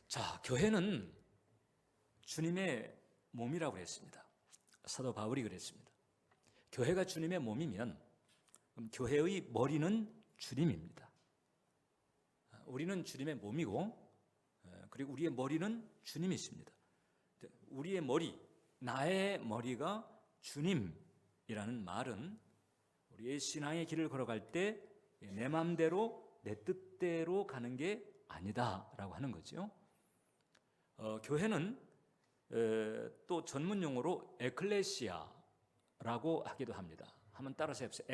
자, 교회는 주님의 몸이라고 그랬습니다. 사도 바울이 그랬습니다. 교회가 주님의 몸이면 그럼 교회의 머리는 주님입니다. 우리는 주님의 몸이고, 그리고 우리의 머리는 주님이십니다. 우리의 머리, 나의 머리가 주님이라는 말은 우리의 신앙의 길을 걸어갈 때 내 마음대로 내 뜻대로 가는 게 아니다라고 하는 거죠. 교회는 또 전문 용어로 에클레시아라고 하기도 합니다. 한번 따라서 해보세요.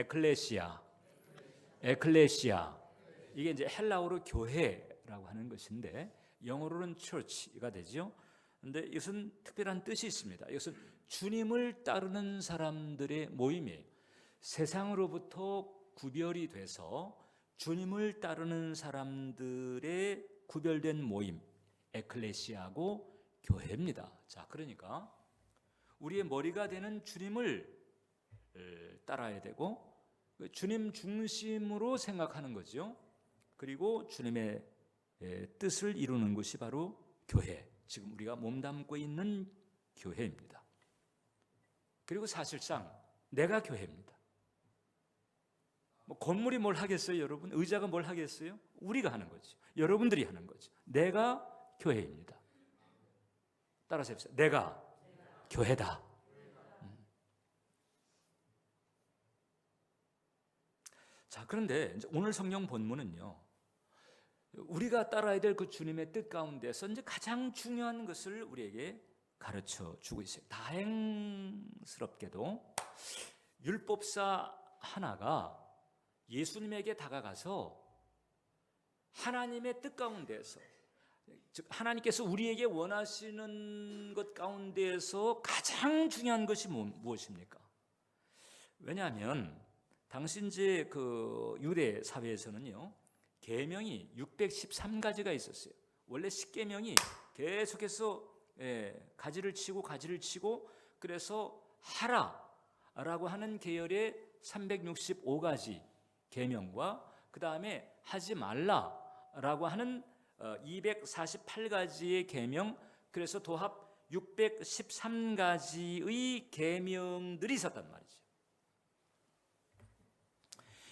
에클레시아. 이게 이제 헬라어로 교회라고 하는 것인데 영어로는 church가 되죠. 근데 이것은 특별한 뜻이 있습니다. 이것은 주님을 따르는 사람들의 모임이에요. 세상으로부터 구별이 돼서 주님을 따르는 사람들의 구별된 모임, 에클레시아고 교회입니다. 자, 그러니까 우리의 머리가 되는 주님을 따라야 되고 주님 중심으로 생각하는 거죠. 그리고 주님의 뜻을 이루는 것이 바로 교회, 지금 우리가 몸담고 있는 교회입니다. 그리고 사실상 내가 교회입니다. 뭐 건물이 뭘 하겠어요, 여러분? 의자가 뭘 하겠어요? 우리가 하는 거죠. 여러분들이 하는 거죠. 내가 교회입니다. 따라서 해보세요. 내가 교회다. 자, 그런데 이제 오늘 성경 본문은요, 우리가 따라야 될 그 주님의 뜻 가운데서 이제 가장 중요한 것을 우리에게 가르쳐 주고 있어요. 다행스럽게도 율법사 하나가 예수님에게 다가가서 하나님의 뜻 가운데서, 즉 하나님께서 우리에게 원하시는 것 가운데서 가장 중요한 것이 무엇입니까? 왜냐하면 당시 이제 그 유대 사회에서는요, 계명이 613가지가 있었어요. 원래 10계명이 계속해서 가지를 치고 그래서 하라라고 하는 계열의 365가지 계명과 그 다음에 하지 말라라고 하는 248가지의 계명, 그래서 도합 613가지의 계명들이 있었단 말이죠.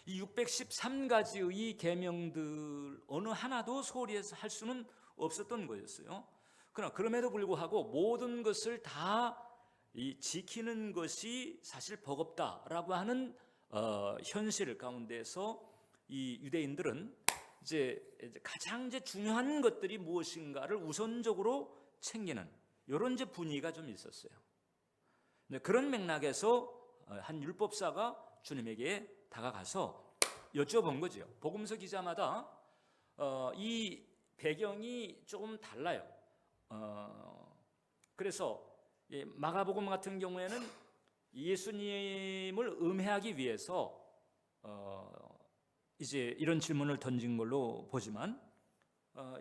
이 613가지의 계명들 어느 하나도 소홀히 해서 할 수는 없었던 거였어요. 그러나 그럼에도 불구하고 모든 것을 다 지키는 것이 사실 버겁다라고 하는 현실 가운데서 이 유대인들은 이제 가장 중요한 것들이 무엇인가를 우선적으로 챙기는 이런 이제 분위기가 좀 있었어요. 그런 맥락에서 한 율법사가 주님에게 다가가서 여쭤본 거죠. 복음서 기자마다 이 배경이 조금 달라요. 그래서 마가복음 같은 경우에는 예수님을 음해하기 위해서 이제 이런 질문을 던진 걸로 보지만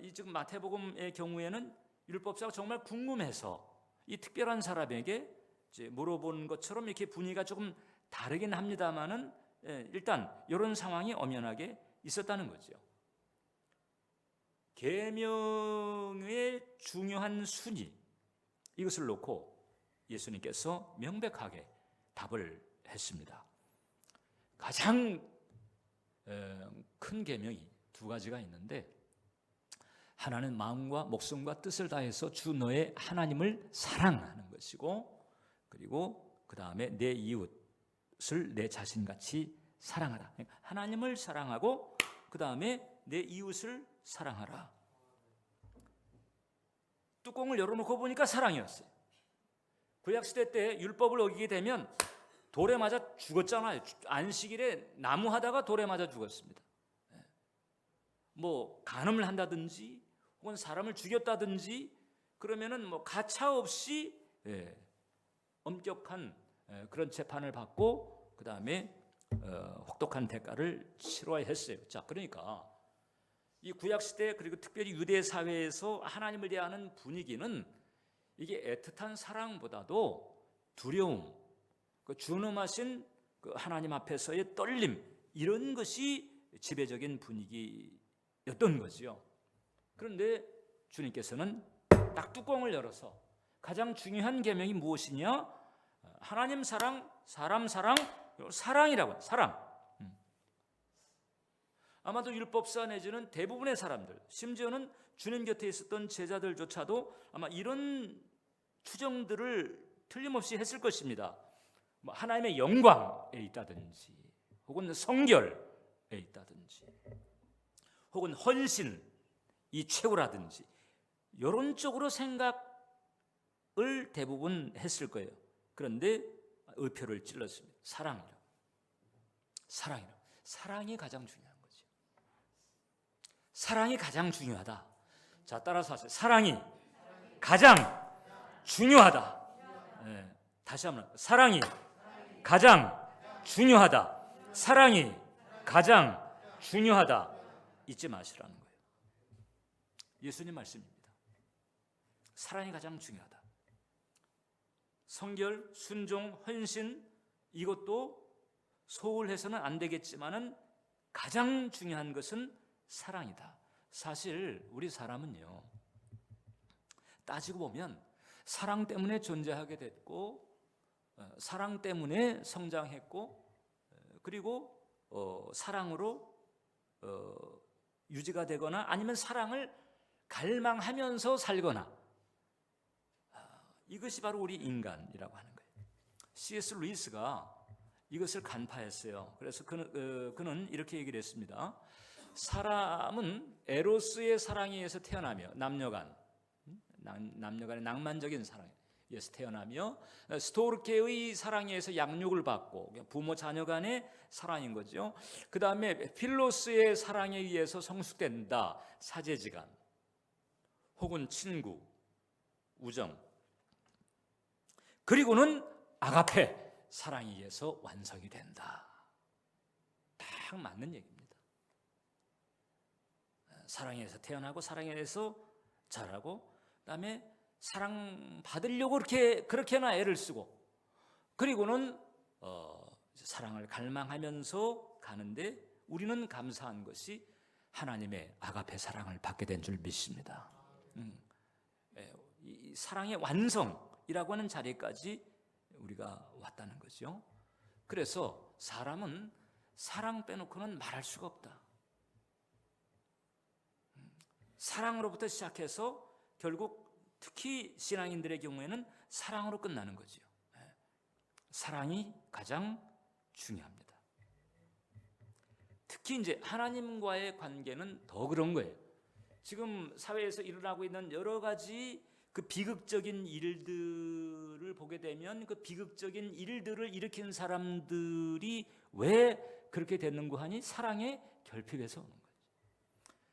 이 지금 마태복음의 경우에는 율법사가 정말 궁금해서 이 특별한 사람에게 이제 물어본 것처럼 이렇게 분위기가 조금 다르긴 합니다만은 일단 이런 상황이 엄연하게 있었다는 거죠. 계명의 중요한 순위, 이것을 놓고 예수님께서 명백하게 답을 했습니다. 가장 큰 계명이 두 가지가 있는데, 하나는 마음과 목숨과 뜻을 다해서 주 너의 하나님을 사랑하는 것이고, 그리고 그 다음에 내 이웃을 내 자신같이 사랑하라. 하나님을 사랑하고 그 다음에 내 이웃을 사랑하라. 뚜껑을 열어놓고 보니까 사랑이었어요. 구약시대 때 율법을 어기게 되면 돌에 맞아 죽었잖아요. 안식일에 나무 하다가 돌에 맞아 죽었습니다. 뭐 간음을 한다든지 혹은 사람을 죽였다든지 그러면은 뭐 가차 없이 엄격한 그런 재판을 받고 그 다음에 혹독한 대가를 치러야 했어요. 자, 그러니까 이 구약시대 그리고 특별히 유대 사회에서 하나님을 대하는 분위기는 이게 애틋한 사랑보다도 두려움, 그 준엄하신 그 하나님 앞에서의 떨림, 이런 것이 지배적인 분위기였던 거죠. 그런데 주님께서는 딱 뚜껑을 열어서 가장 중요한 계명이 무엇이냐? 하나님 사랑, 사람 사랑, 사랑이라고 해요. 사랑. 아마도 율법사 내지는 대부분의 사람들, 심지어는 주님 곁에 있었던 제자들조차도 아마 이런 추정들을 틀림없이 했을 것입니다. 하나님의 영광에 있다든지, 혹은 성결에 있다든지, 혹은 헌신이 최고라든지, 이런 쪽으로 생각을 대부분 했을 거예요. 그런데 의표를 찔렀습니다. 사랑이라고. 사랑이 가장 중요한 거죠. 사랑이 가장 중요하다. 자, 따라서 하세요. 사랑이 가장 중요하다. 네, 다시 한번. 사랑이 가장 중요하다. 사랑이 가장 중요하다. 잊지 마시라는 거예요. 예수님 말씀입니다. 사랑이 가장 중요하다. 성결, 순종, 헌신, 이것도 소홀해서는 안 되겠지만은 가장 중요한 것은 사랑이다. 사실 우리 사람은요, 따지고 보면 사랑 때문에 존재하게 됐고, 사랑 때문에 성장했고, 그리고 사랑으로 유지가 되거나 아니면 사랑을 갈망하면서 살거나, 이것이 바로 우리 인간이라고 하는 거예요. C.S. 루이스가 이것을 간파했어요. 그래서 그는 이렇게 얘기를 했습니다. 사람은 에로스의 사랑에 의해서 태어나며, 남녀간의 낭만적인 사랑에 의해서 태어나며, 스토르케의 사랑에 의해서 양육을 받고, 부모 자녀 간의 사랑인 거죠. 그 다음에 필로스의 사랑에 의해서 성숙된다. 사제지간 혹은 친구, 우정, 그리고는 아가페, 사랑에 의해서 완성이 된다. 딱 맞는 얘기입니다. 사랑에 의해서 태어나고, 사랑에 의해서 자라고, 그다음에 사랑 받으려고 그렇게나 애를 쓰고, 그리고는 사랑을 갈망하면서 가는데, 우리는 감사한 것이 하나님의 아가페 사랑을 받게 된 줄 믿습니다. 이 사랑의 완성이라고 하는 자리까지 우리가 왔다는 거죠. 그래서 사람은 사랑 빼놓고는 말할 수가 없다. 사랑으로부터 시작해서 결국 특히 신앙인들의 경우에는 사랑으로 끝나는 거죠. 사랑이 가장 중요합니다. 특히 이제 하나님과의 관계는 더 그런 거예요. 지금 사회에서 일어나고 있는 여러 가지 그 비극적인 일들을 보게 되면, 그 비극적인 일들을 일으킨 사람들이 왜 그렇게 됐는가 하니 사랑의 결핍에서 오는 거예요.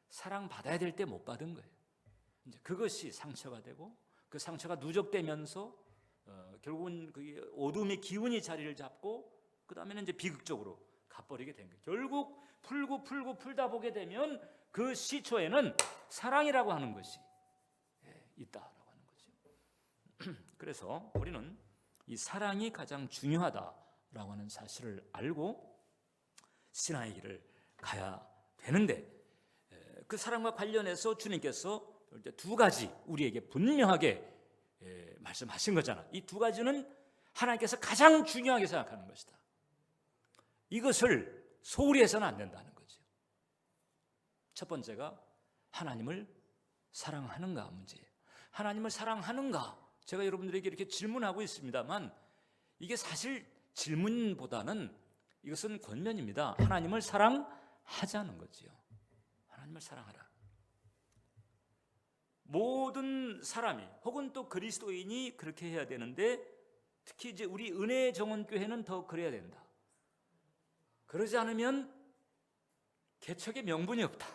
사랑 받아야 될 때 못 받은 거예요. 이제 그것이 상처가 되고, 그 상처가 누적되면서 결국은 그 어둠의 기운이 자리를 잡고, 그 다음에는 이제 비극적으로 가버리게 된 거예요. 결국 풀다 보게 되면 그 시초에는 사랑이라고 하는 것이 있다라고 하는 거죠. 그래서 우리는 이 사랑이 가장 중요하다라고 하는 사실을 알고 신앙의 길을 가야 되는데, 그 사랑과 관련해서 주님께서 이제 두 가지 우리에게 분명하게 말씀하신 거잖아. 이 두 가지는 하나님께서 가장 중요하게 생각하는 것이다. 이것을 소홀히 해서는 안 된다는 거죠. 첫 번째가 하나님을 사랑하는가 문제예요. 하나님을 사랑하는가? 제가 여러분들에게 이렇게 질문하고 있습니다만, 이게 사실 질문보다는 이것은 권면입니다. 하나님을 사랑하자는 거지요. 하나님을 사랑하라. 모든 사람이 혹은 또 그리스도인이 그렇게 해야 되는데, 특히 이제 우리 은혜 정원교회는 더 그래야 된다. 그러지 않으면 개척의 명분이 없다.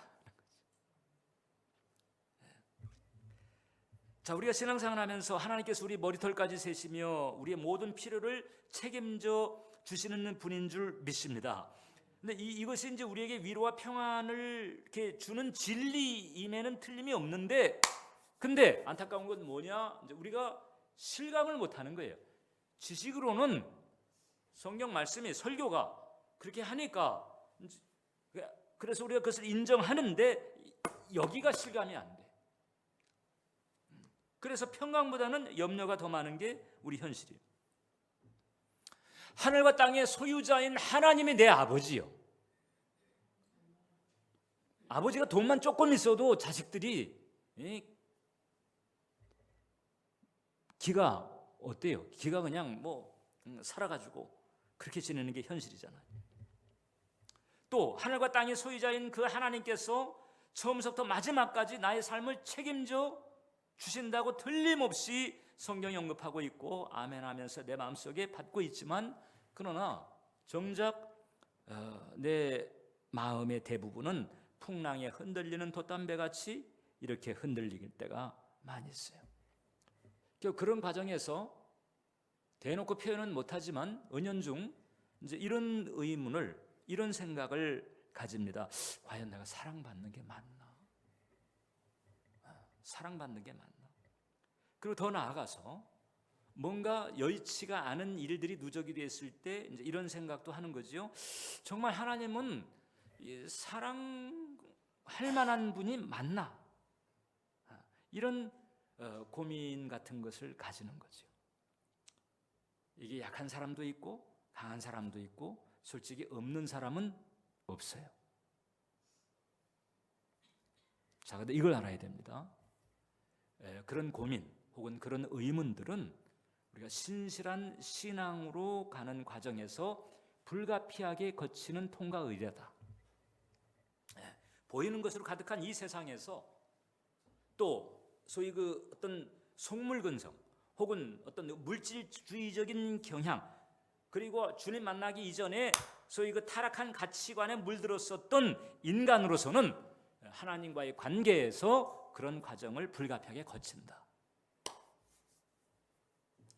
자, 우리가 신앙생활 하면서 하나님께서 우리 머리털까지 세시며 우리의 모든 필요를 책임져 주시는 분인 줄 믿습니다. 근데 이것이 이제 우리에게 위로와 평안을 이렇게 주는 진리임에는 틀림이 없는데, 근데 안타까운 건 뭐냐? 이제 우리가 실감을 못 하는 거예요. 지식으로는 성경 말씀이, 설교가 그렇게 하니까, 그래서 우리가 그것을 인정하는데 여기가 실감이 안 돼. 그래서 평강보다는 염려가 더 많은 게 우리 현실이에요. 하늘과 땅의 소유자인 하나님이 내 아버지요. 아버지가 돈만 조금 있어도 자식들이 기가 어때요? 기가 그냥 살아가지고 그렇게 지내는 게 현실이잖아요. 또 하늘과 땅의 소유자인 그 하나님께서 처음부터 마지막까지 나의 삶을 책임져 주신다고 틀림없이 성경이 언급하고 있고 아멘 하면서 내 마음속에 받고 있지만, 그러나 정작 내 마음의 대부분은 풍랑에 흔들리는 돛담배같이 이렇게 흔들릴 때가 많이 있어요. 그런 과정에서 대놓고 표현은 못하지만 은연중 이제 이런 의문을, 이런 생각을 가집니다. 과연 내가 사랑받는 게 맞나? 사랑받는 게 맞나? 그리고 더 나아가서 뭔가 여의치가 않은 일들이 누적이 됐을 때 이제 이런 생각도 하는 거지요. 정말 하나님은 사랑할 만한 분이 맞나? 이런 고민 같은 것을 가지는 거죠. 이게 약한 사람도 있고 강한 사람도 있고 솔직히 없는 사람은 없어요. 자, 근데 이걸 알아야 됩니다. 그런 고민 혹은 그런 의문들은 우리가 신실한 신앙으로 가는 과정에서 불가피하게 거치는 통과 의례다. 보이는 것으로 가득한 이 세상에서 또 소위 그 어떤 속물근성 혹은 어떤 물질주의적인 경향, 그리고 주님 만나기 이전에 소위 그 타락한 가치관에 물들었었던 인간으로서는 하나님과의 관계에서 그런 과정을 불가피하게 거친다.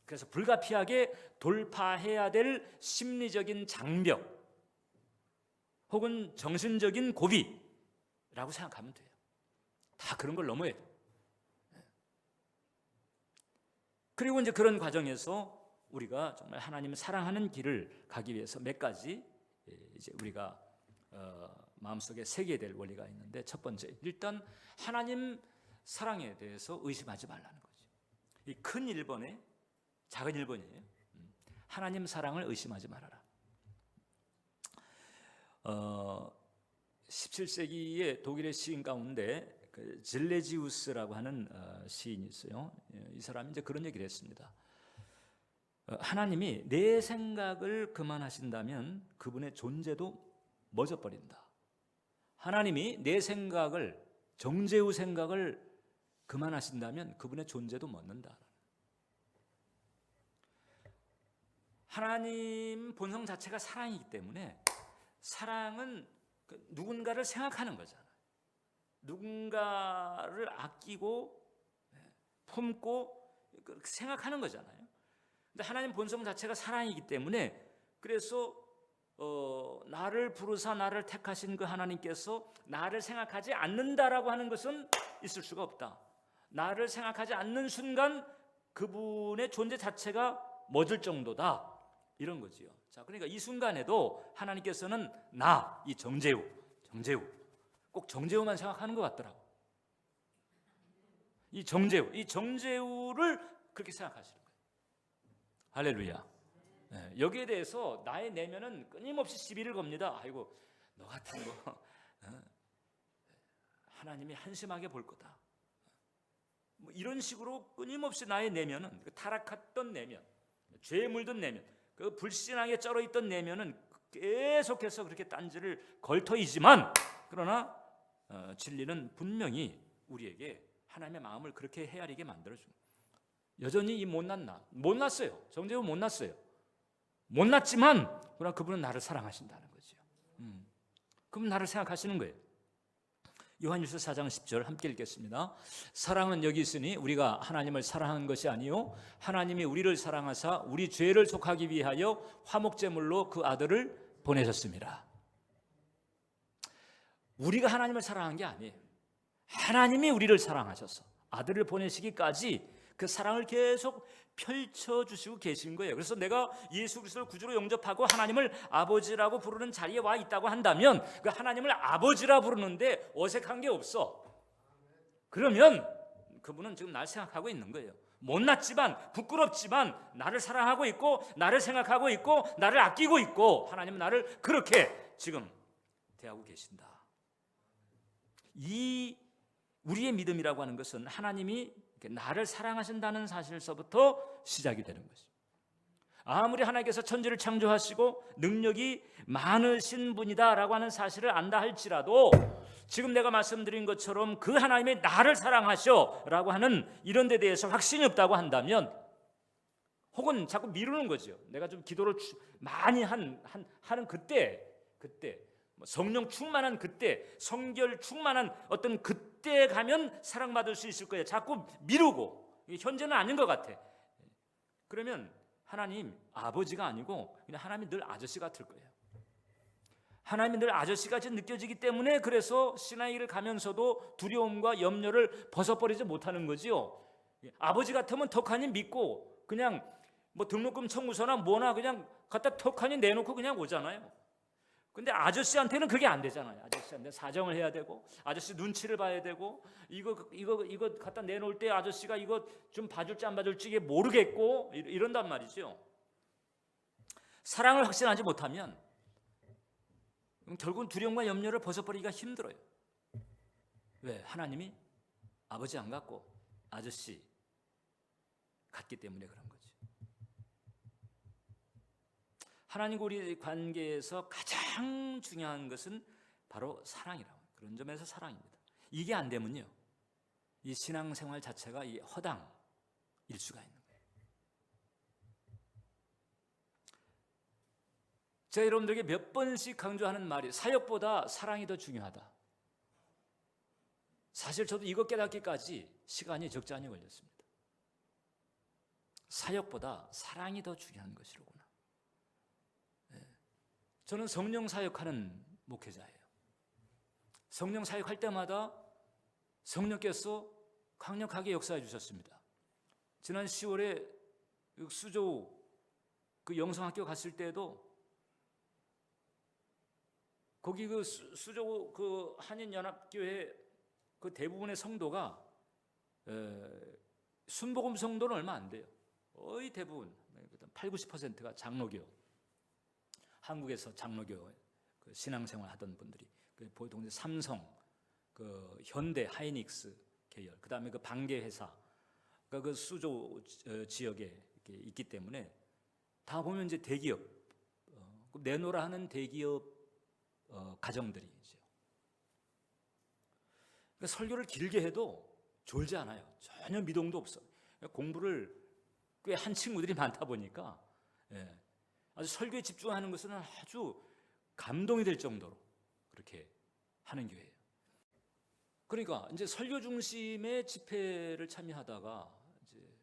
그래서 불가피하게 돌파해야 될 심리적인 장벽 혹은 정신적인 고비라고 생각하면 돼요. 다 그런 걸 넘어야 돼요. 그리고 이제 그런 과정에서 우리가 정말 하나님을 사랑하는 길을 가기 위해서 몇 가지 이제 우리가 마음속에 새겨야 될 원리가 있는데, 첫 번째, 일단 하나님 사랑에 대해서 의심하지 말라는 거죠. 이 큰 1번에 작은 1번이에요. 하나님 사랑을 의심하지 말아라. 17세기의 독일의 시인 가운데 그 질레지우스라고 하는 시인이 있어요. 이 사람이 이제 그런 얘기를 했습니다. 하나님이 내 생각을 그만하신다면 그분의 존재도 멎어버린다. 하나님이 내 생각을, 정죄의 생각을 그만하신다면 그분의 존재도 멎는다. 하나님 본성 자체가 사랑이기 때문에 사랑은 누군가를 생각하는 거잖아요. 누군가를 아끼고 품고 생각하는 거잖아요. 근데 하나님 본성 자체가 사랑이기 때문에, 그래서 나를 부르사 나를 택하신 그 하나님께서 나를 생각하지 않는다라고 하는 것은 있을 수가 없다. 나를 생각하지 않는 순간 그분의 존재 자체가 멎을 정도다, 이런 거지요. 자, 그러니까 이 순간에도 하나님께서는 이 정죄우 꼭 정죄우만 생각하는 것 같더라고. 이 정죄우를 그렇게 생각하시는 거예요. 할렐루야. 여기에 대해서 나의 내면은 끊임없이 시비를 겁니다. 아이고, 너 같은 거 하나님이 한심하게 볼 거다. 뭐 이런 식으로 끊임없이 나의 내면은, 타락했던 내면, 죄에 물든 내면, 그 불신앙에 쩔어 있던 내면은 계속해서 그렇게 딴지를 걸터이지만, 그러나 진리는 분명히 우리에게 하나님의 마음을 그렇게 헤아리게 만들어줍니다. 여전히 이 못났어요. 정죄우 못났어요. 못났지만 그러나 그분은 나를 사랑하신다는 거죠. 그분 나를 생각하시는 거예요. 요한일서 4장 10절 함께 읽겠습니다. 사랑은 여기 있으니 우리가 하나님을 사랑한 것이 아니요 하나님이 우리를 사랑하사 우리 죄를 속하기 위하여 화목제물로 그 아들을 보내셨습니다. 우리가 하나님을 사랑한 게 아니에요. 하나님이 우리를 사랑하셔서 아들을 보내시기까지 그 사랑을 계속 펼쳐주시고 계신 거예요. 그래서 내가 예수 그리스도를 구주로 영접하고 하나님을 아버지라고 부르는 자리에 와 있다고 한다면 그 하나님을 아버지라 부르는데 어색한 게 없어. 그러면 그분은 지금 날 생각하고 있는 거예요. 못났지만 부끄럽지만 나를 사랑하고 있고 나를 생각하고 있고 나를 아끼고 있고 하나님은 나를 그렇게 지금 대하고 계신다. 이 우리의 믿음이라고 하는 것은 하나님이 나를 사랑하신다는 사실서부터 시작이 되는 것이죠. 아무리 하나님께서 천지를 창조하시고 능력이 많으신 분이다라고 하는 사실을 안다 할지라도 지금 내가 말씀드린 것처럼 그 하나님이 나를 사랑하셔라고 하는 이런 데 대해서 확신이 없다고 한다면, 혹은 자꾸 미루는 거죠. 내가 좀 기도를 많이 하는 그때 뭐 성령 충만한 그때, 성결 충만한 어떤 그때 가면 사랑받을 수 있을 거예요. 자꾸 미루고 현재는 아닌 것 같아. 그러면 하나님 아버지가 아니고 그냥 하나님이 늘 아저씨 같을 거예요. 하나님이 늘 아저씨같이 느껴지기 때문에 그래서 시나이를 가면서도 두려움과 염려를 벗어버리지 못하는 거지요. 아버지 같으면 턱하니 믿고 그냥 뭐 등록금 청구서나 뭐나 그냥 갖다 턱하니 내놓고 그냥 오잖아요. 근데 아저씨한테는 그게 안 되잖아요. 아저씨한테 사정을 해야 되고 아저씨 눈치를 봐야 되고 이거 갖다 내놓을 때 아저씨가 이거 좀 봐줄지 안 봐줄지 이게 모르겠고 이런단 말이죠. 사랑을 확신하지 못하면 결국은 두려움과 염려를 벗어버리기가 힘들어요. 왜? 하나님이 아버지 안 같고 아저씨 같기 때문에 그런 거죠. 하나님과 우리 관계에서 가장 중요한 것은 바로 사랑이라고, 그런 점에서 사랑입니다. 이게 안 되면요, 이 신앙생활 자체가 이 허당일 수가 있는 거예요. 제가 여러분들에게 몇 번씩 강조하는 말이 사역보다 사랑이 더 중요하다. 사실 저도 이거 깨닫기까지 시간이 적잖이 걸렸습니다. 사역보다 사랑이 더 중요한 것이로구나. 저는 성령 사역하는 목회자예요. 성령 사역할 때마다 성령께서 강력하게 역사해 주셨습니다. 지난 10월에 수조 그 영성학교 갔을 때도 거기 그 수조 그 한인연합교회 그 대부분의 성도가 순복음 성도는 얼마 안 돼요. 거의 대부분 80-90%가 장로교, 한국에서 장로교 그 신앙생활 하던 분들이 보통 삼성, 그 현대, 하이닉스 계열, 그 다음에 그 반개 회사, 그 수조 지역에 있기 때문에 다 보면 이제 대기업, 내노라 하는 대기업 가정들이죠. 그러니까 설교를 길게 해도 졸지 않아요. 전혀 미동도 없어. 공부를 꽤 한 친구들이 많다 보니까 아주 설교에 집중하는 것은 아주 감동이 될 정도로 그렇게 하는 교회예요. 그러니까 이제 설교 중심의 집회를 참여하다가 이제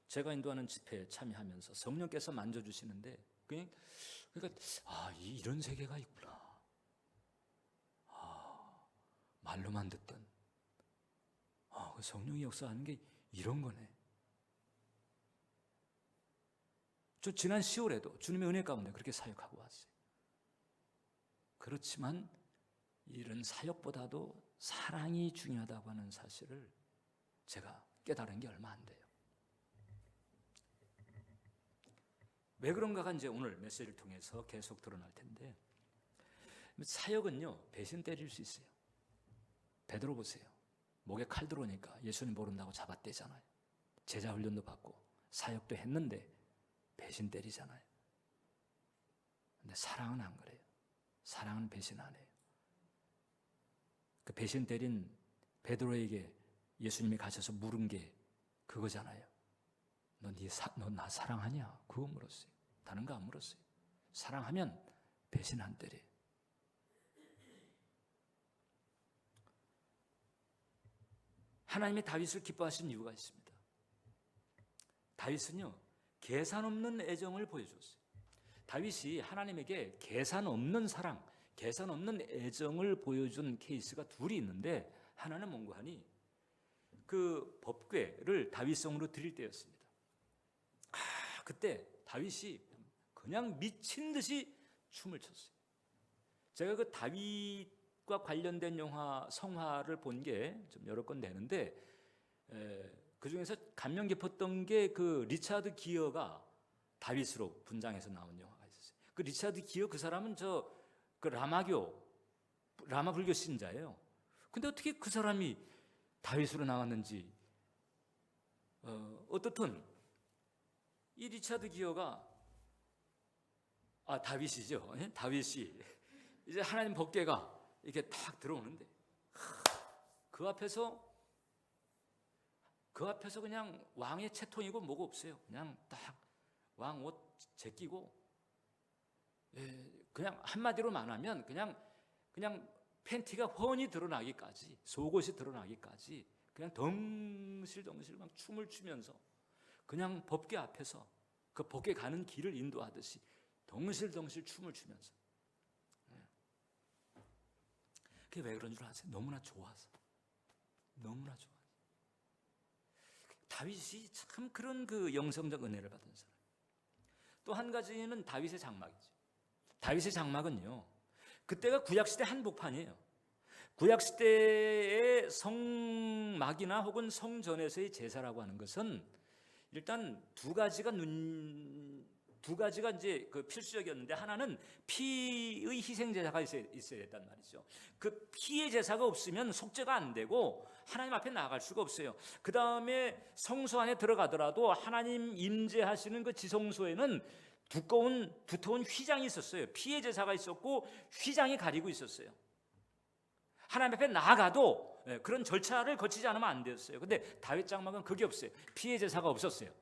제가 인도하는 집회에 참여하면서 성령께서 만져주시는데 그러니까 이런 세계가 있구나. 말로만 듣던 성령이 역사하는 게 이런 거네. 저 지난 10월에도 주님의 은혜 가운데 그렇게 사역하고 왔어요. 그렇지만 이런 사역보다도 사랑이 중요하다고 하는 사실을 제가 깨달은 게 얼마 안 돼요. 왜 그런가가 이제 오늘 메시지를 통해서 계속 드러날 텐데, 사역은요 배신 때릴 수 있어요. 베드로 보세요. 목에 칼 들어오니까 예수님 모른다고 잡아떼잖아요. 제자 훈련도 받고 사역도 했는데 배신 때리잖아요. 근데 사랑은 안 그래요. 사랑은 배신 안 해요. 그 배신 때린 베드로에게 예수님이 가셔서 물은 게 그거잖아요. 너 나 사랑하냐? 그거 물었어요. 다른 거 안 물었어요. 사랑하면 배신 안 때려요. 하나님이 다윗을 기뻐하신 이유가 있습니다. 다윗은요 계산 없는 애정을 보여줬어요. 다윗이 하나님에게 계산 없는 사랑, 계산 없는 애정을 보여준 케이스가 둘이 있는데, 하나는 뭔가 하니 그 법궤를 다윗성으로 드릴 때였습니다. 그때 다윗이 그냥 미친 듯이 춤을 췄어요. 제가 그 다윗과 관련된 영화 성화를 본 게 좀 여러 건 되는데 그 중에서 감명 깊었던 게 그 리차드 기어가 다윗으로 분장해서 나온 영화가 있었어요. 그 리차드 기어 그 사람은 그 라마 불교 신자예요. 근데 어떻게 그 사람이 다윗으로 나왔는지 어떻든 이 리차드 기어가 다윗이죠. 다윗이 이제 하나님 법궤가 이렇게 탁 들어오는데 그 앞에서 그냥 왕의 채통이고 뭐고 없어요. 그냥 딱 왕 옷 제끼고, 그냥 한마디로 말하면 그냥 팬티가 훤히 드러나기까지, 속옷이 드러나기까지 그냥 덩실덩실 막 춤을 추면서 그냥 법궤 앞에서 그 법궤 가는 길을 인도하듯이 덩실덩실 춤을 추면서. 그게 왜 그런 줄 아세요? 너무나 좋아서. 너무나 좋아. 다윗이 참 그런 그 영성적 은혜를 받은 사람. 또 한 가지는 다윗의 장막이죠. 다윗의 장막은요, 그때가 구약시대 한복판이에요. 구약시대의 성막이나 혹은 성전에서의 제사라고 하는 것은 일단 두 가지가 이제 그 필수적이었는데, 하나는 피의 희생 제사가 있어야 됐단 말이죠. 그 피의 제사가 없으면 속죄가 안 되고 하나님 앞에 나아갈 수가 없어요. 그 다음에 성소 안에 들어가더라도 하나님 임재하시는 그 지성소에는 두터운 휘장이 있었어요. 피의 제사가 있었고 휘장이 가리고 있었어요. 하나님 앞에 나아가도 그런 절차를 거치지 않으면 안 되었어요. 근데 다윗 장막은 그게 없어요. 피의 제사가 없었어요.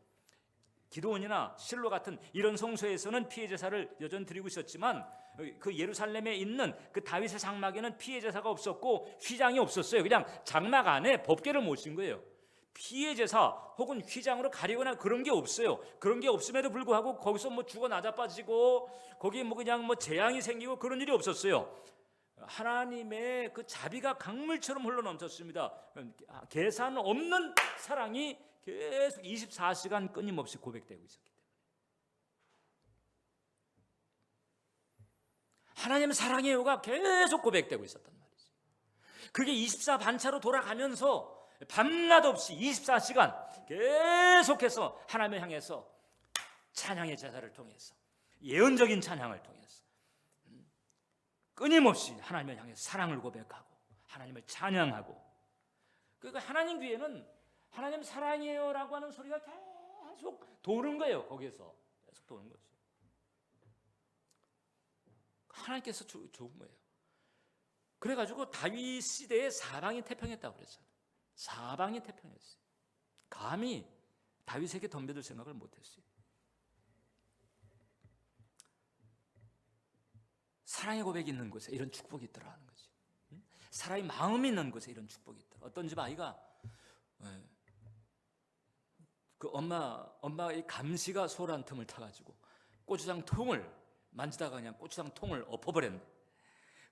기드온이나 실로 같은 이런 성소에서는 피의 제사를 여전히 드리고 있었지만, 그 예루살렘에 있는 그 다윗의 장막에는 피의 제사가 없었고 휘장이 없었어요. 그냥 장막 안에 법궤를 모신 거예요. 피의 제사 혹은 휘장으로 가리거나 그런 게 없어요. 그런 게 없음에도 불구하고 거기서 뭐 죽어 나자빠지고 거기 뭐 그냥 뭐 재앙이 생기고 그런 일이 없었어요. 하나님의 그 자비가 강물처럼 흘러넘쳤습니다. 계산 없는 사랑이 계속 24시간 끊임없이 고백되고 있었기 때문에. 하나님 사랑해요가 계속 고백되고 있었단 말이죠. 그게 24반차로 돌아가면서 밤낮 없이 24시간 계속해서 하나님을 향해서 찬양의 제사를 통해서, 예언적인 찬양을 통해서 끊임없이 하나님을 향해 사랑을 고백하고 하나님을 찬양하고, 그러니까 하나님 귀에는 하나님 사랑해요라고 하는 소리가 계속 도는 거예요. 거기에서 계속 도는 거죠. 하나님께서 좋은 거예요. 그래가지고 다윗 시대에 사방이 태평했다고 그랬어요. 사방이 태평했어요. 감히 다윗에게 덤벼들 생각을 못했어요. 사랑의 고백이 있는 곳에 이런 축복이 있더라 하는 거지. 사랑의 마음이 있는 곳에 이런 축복이 있더라. 어떤 집 아이가 그 엄마의 감시가 소란 틈을 타가지고 고추장 통을 만지다가 그냥 고추장 통을 엎어버렸네.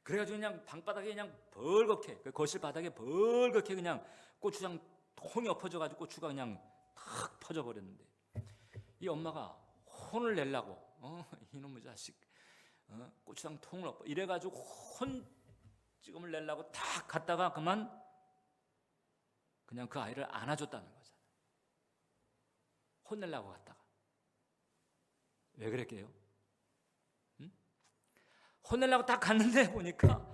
그래가지고 그냥 방바닥에 그냥 벌겋게, 그 거실 바닥에 벌겋게 그냥 고추장 통이 엎어져가지고 고추가 그냥 탁 퍼져버렸는데, 이 엄마가 혼을 내려고 이놈의 자식 고추장 통을 엎어 이래가지고 혼찌금을 내려고 탁 갔다가 그만 그냥 그 아이를 안아줬다는 거잖아요. 혼내려고 갔다가. 왜 그랬게요? 혼내려고 딱 갔는데 보니까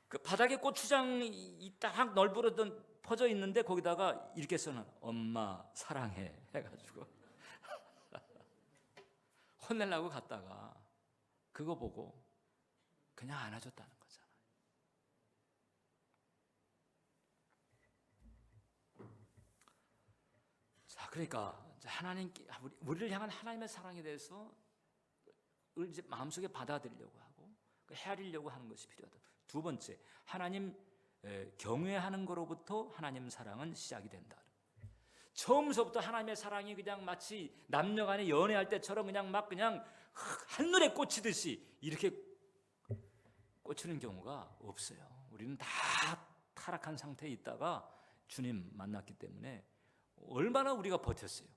그 바닥에 고추장이 딱 널브러던 퍼져 있는데 거기다가 이렇게 써놔. 엄마 사랑해 해가지고 혼내려고 갔다가 그거 보고 그냥 안아줬다는 거잖아요. 자, 그러니까 하나님, 우리를 향한 하나님의 사랑에 대해서 이제 마음속에 받아들이려고 하고 헤아리려고 하는 것이 필요하다. 두 번째, 하나님 경외하는 거로부터 하나님 사랑은 시작이 된다. 처음서부터 하나님의 사랑이 그냥 마치 남녀간에 연애할 때처럼 그냥 막 그냥 한눈에 꽂히듯이 이렇게 꽂히는 경우가 없어요. 우리는 다 타락한 상태에 있다가 주님 만났기 때문에 얼마나 우리가 버텼어요.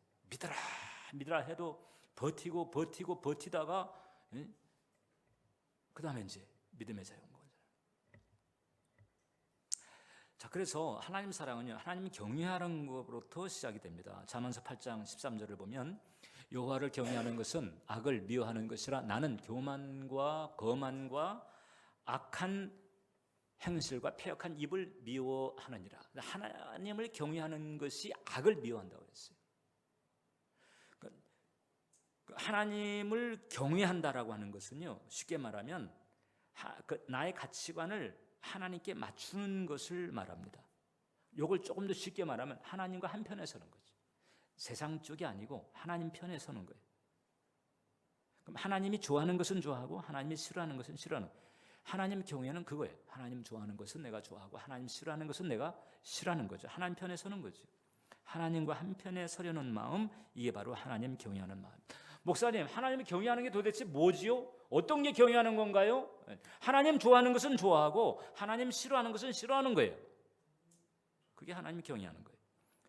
믿으라 해도 버티다가 그 다음에 이제 믿음의 자유 온 거죠. 자, 그래서 하나님 사랑은요, 하나님 경외하는 것부터 시작이 됩니다. 잠언서 8장 13절을 보면 여호와를 경외하는 것은 악을 미워하는 것이라 나는 교만과 거만과 악한 행실과 패역한 입을 미워하느니라. 하나님을 경외하는 것이 악을 미워한다고 했어요. 하나님을 경외한다라고 하는 것은요, 쉽게 말하면 나의 가치관을 하나님께 맞추는 것을 말합니다. 이걸 조금 더 쉽게 말하면 하나님과 한편에 서는 거죠. 세상 쪽이 아니고 하나님 편에 서는 거예요. 그럼 하나님이 좋아하는 것은 좋아하고 하나님이 싫어하는 것은 싫어하는 거예요. 하나님 경외는 그거예요. 하나님 좋아하는 것은 내가 좋아하고 하나님 싫어하는 것은 내가 싫어하는 거죠. 하나님 편에 서는 거죠. 하나님과 한편에 서려는 마음, 이게 바로 하나님 경외하는 마음. 목사님, 하나님을 경외하는 게 도대체 뭐지요? 어떤 게 경외하는 건가요? 하나님 좋아하는 것은 좋아하고 하나님 싫어하는 것은 싫어하는 거예요. 그게 하나님 경외하는 거예요.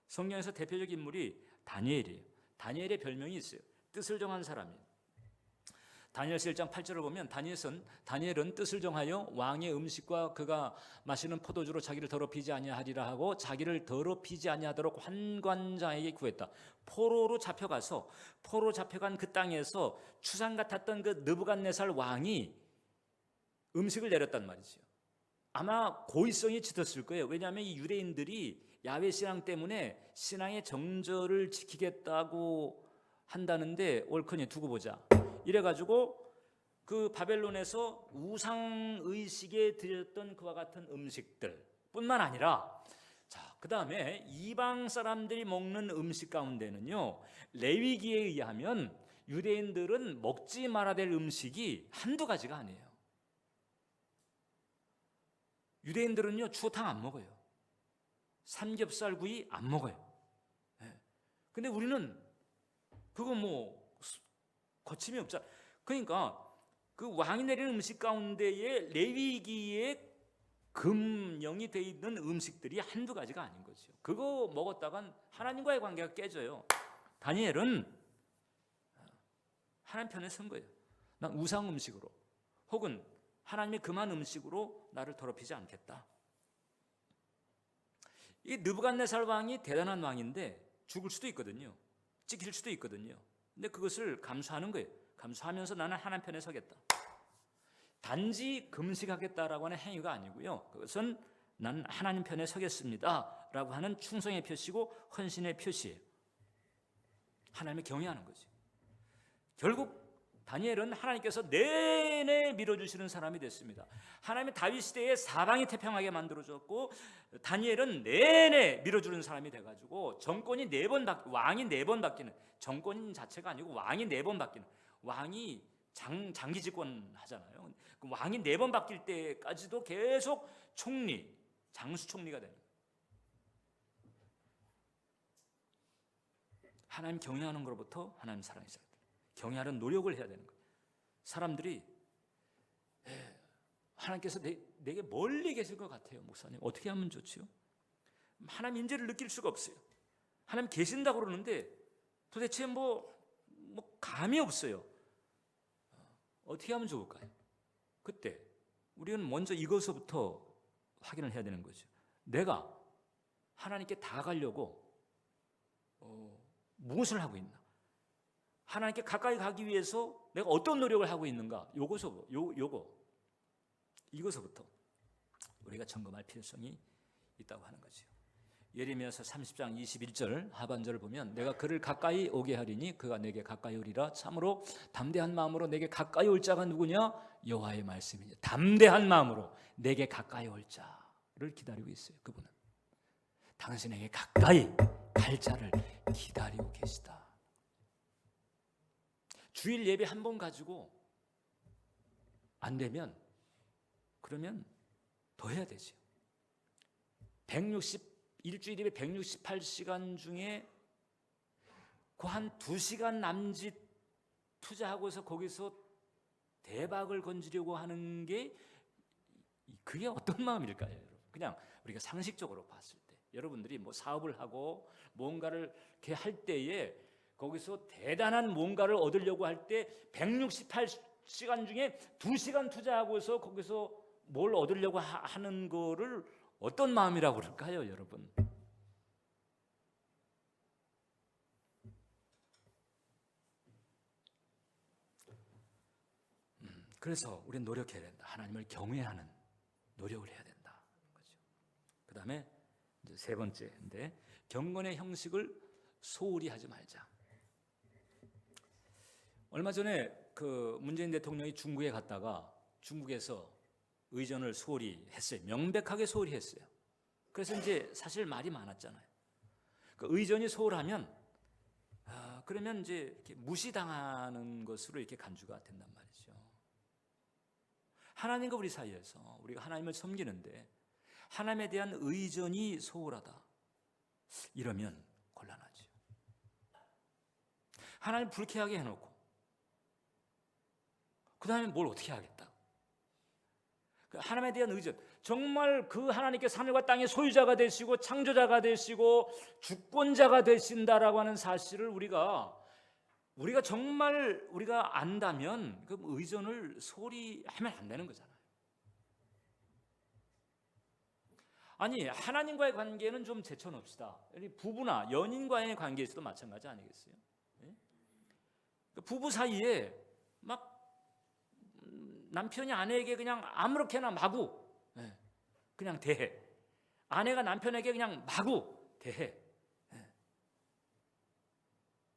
성경에서 대표적 인물이 다니엘이에요. 다니엘의 별명이 있어요. 뜻을 정한 사람이에요. 다니엘서 1장 8절을 보면 다니엘은 뜻을 정하여 왕의 음식과 그가 마시는 포도주로 자기를 더럽히지 아니하리라 하고 자기를 더럽히지 아니하도록 환관장에게 구했다. 포로로 잡혀간 그 땅에서 추상 같았던 그 느부갓네살 왕이 음식을 내렸단 말이죠. 아마 고의성이 짙었을 거예요. 왜냐하면 이 유대인들이 야훼 신앙 때문에 신앙의 정절을 지키겠다고 한다는데 옳거니 두고 보자. 이래가지고 그 바벨론에서 우상의식에 드렸던 그와 같은 음식들 뿐만 아니라, 자, 그 다음에 이방 사람들이 먹는 음식 가운데는요, 레위기에 의하면 유대인들은 먹지 말아야 될 음식이 한두 가지가 아니에요. 유대인들은요, 추어탕 안 먹어요. 삼겹살 구이 안 먹어요. 근데 우리는 그거 뭐 거침이 없잖아. 그러니까 그 왕이 내리는 음식 가운데에 레위기에 금령이 돼 있는 음식들이 한두 가지가 아닌 거죠. 그거 먹었다간 하나님과의 관계가 깨져요. 다니엘은 하나님 편에 선 거예요. 난 우상 음식으로 혹은 하나님의 금한 음식으로 나를 더럽히지 않겠다. 이 느부갓네살 왕이 대단한 왕인데 죽을 수도 있거든요. 찍힐 수도 있거든요. 근데 그것을 감수하는 거예요. 감수하면서 나는 하나님 편에 서겠다. 단지 금식하겠다라고 하는 행위가 아니고요. 그것은 난 하나님 편에 서겠습니다 라고 하는 충성의 표시고 헌신의 표시예요. 하나님을 경외하는 거죠. 결국 다니엘은 하나님께서 내내 밀어주시는 사람이 됐습니다. 하나님의 다윗 시대에 사방이 태평하게 만들어졌고 다니엘은 내내 밀어주는 사람이 돼가지고 정권이 왕이 4번 바뀌는, 정권 자체가 아니고 왕이 4번 바뀌는, 왕이 장기 집권 하잖아요. 왕이 4번 바뀔 때까지도 계속 장수 총리가 되는 거예요. 하나님 경외하는 것부터 하나님 사랑이 시작돼요. 경외하는 노력을 해야 되는 거예요. 사람들이 하나님께서 내게 멀리 계실 것 같아요. 목사님, 어떻게 하면 좋지요? 하나님 임재를 느낄 수가 없어요. 하나님 계신다고 그러는데 도대체 뭐 감이 없어요. 어떻게 하면 좋을까요? 그때 우리는 먼저 이것부터 확인을 해야 되는 거죠. 내가 하나님께 다가가려고 무엇을 하고 있나? 하나님께 가까이 가기 위해서 내가 어떤 노력을 하고 있는가? 이것서부터 우리가 점검할 필요성이 있다고 하는 거죠. 예레미야서 30장 21절 하반절을 보면 내가 그를 가까이 오게 하리니 그가 내게 가까이 오리라. 참으로 담대한 마음으로 내게 가까이 올 자가 누구냐? 여호와의 말씀이냐. 담대한 마음으로 내게 가까이 올 자를 기다리고 있어요. 그분은 당신에게 가까이 갈 자를 기다리고 계시다. 주일 예배 한 번 가지고 안 되면 그러면 더 해야 되죠. 일주일 예배 168시간 중에 그 한 2시간 남짓 투자하고서 거기서 대박을 건지려고 하는 게 그게 어떤 마음일까요? 여러분? 그냥 우리가 상식적으로 봤을 때 여러분들이 뭐 사업을 하고 뭔가를 이렇게 할 때에 거기서 대단한 뭔가를 얻으려고 할 때 168시간 중에 2시간 투자하고서 거기서 뭘 얻으려고 하는 거를 어떤 마음이라고 그럴까요, 여러분? 그래서 우리는 노력해야 된다. 하나님을 경외하는 노력을 해야 된다. 그 다음에 이제 세 번째인데, 경건의 형식을 소홀히 하지 말자. 얼마 전에 그 문재인 대통령이 중국에 갔다가 중국에서 의전을 소홀히 했어요. 명백하게 소홀히 했어요. 그래서 이제 사실 말이 많았잖아요. 그 의전이 소홀하면 그러면 이제 이렇게 무시당하는 것으로 이렇게 간주가 된단 말이죠. 하나님과 우리 사이에서 우리가 하나님을 섬기는데 하나님에 대한 의전이 소홀하다, 이러면 곤란하죠. 하나님 불쾌하게 해놓고 그 다음에 뭘 어떻게 하겠다. 하나님에 대한 의전, 정말 그 하나님께서 하늘과 땅의 소유자가 되시고 창조자가 되시고 주권자가 되신다라고 하는 사실을 우리가 정말 우리가 안다면 그 의전을 소홀히 하면 안 되는 거잖아요. 아니, 하나님과의 관계는 좀 제쳐놓읍시다. 부부나 연인과의 관계에서도 마찬가지 아니겠어요? 부부 사이에 막 남편이 아내에게 그냥 아무렇게나 마구 그냥 대해, 아내가 남편에게 그냥 마구 대해,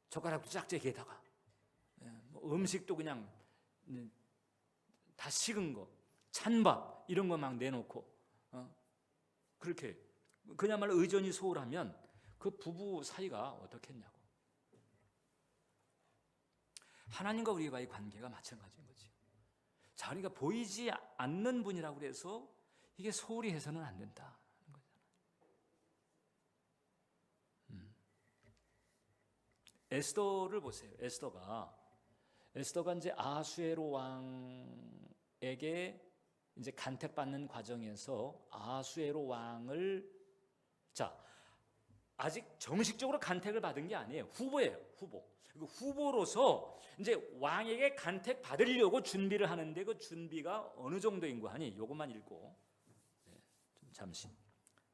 젓가락도 짝짝이에다가 음식도 그냥 다 식은 거, 찬밥 이런 거 막 내놓고 그렇게 그야말로 의전이 소홀하면 그 부부 사이가 어떻겠냐고. 하나님과 우리와의 관계가 마찬가지인 거지. 자, 그러니까 보이지 않는 분이라고 해서 이게 소홀히 해서는 안 된다. 에스더를 보세요. 에스더가 이제 아수에로 왕에게 이제 간택받는 과정에서 아수에로 왕을, 자, 아직 정식적으로 간택을 받은 게 아니에요. 후보예요, 후보. 후보로서 이제 왕에게 간택 받으려고 준비를 하는데 그 준비가 어느 정도인 거 하니 요것만 읽고 좀 잠시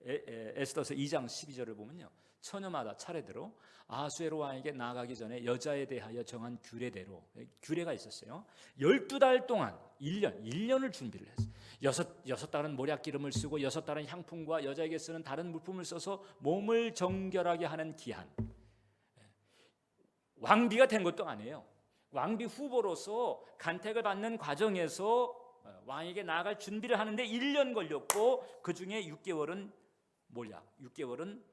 에스더서 2장 12절을 보면요, 처녀마다 차례대로 아수에로 왕에게 나아가기 전에 여자에 대하여 정한 규례대로, 규례가 있었어요. 12달 동안 1년을 준비를 했어요. 여섯 달은 모략기름을 쓰고 6달은 향품과 여자에게 쓰는 다른 물품을 써서 몸을 정결하게 하는 기한. 왕비가 된 것도 아니에요. 왕비 후보로서 간택을 받는 과정에서 왕에게 나아갈 준비를 하는데 1년 걸렸고, 그 중에 6개월은 몰약, 6개월은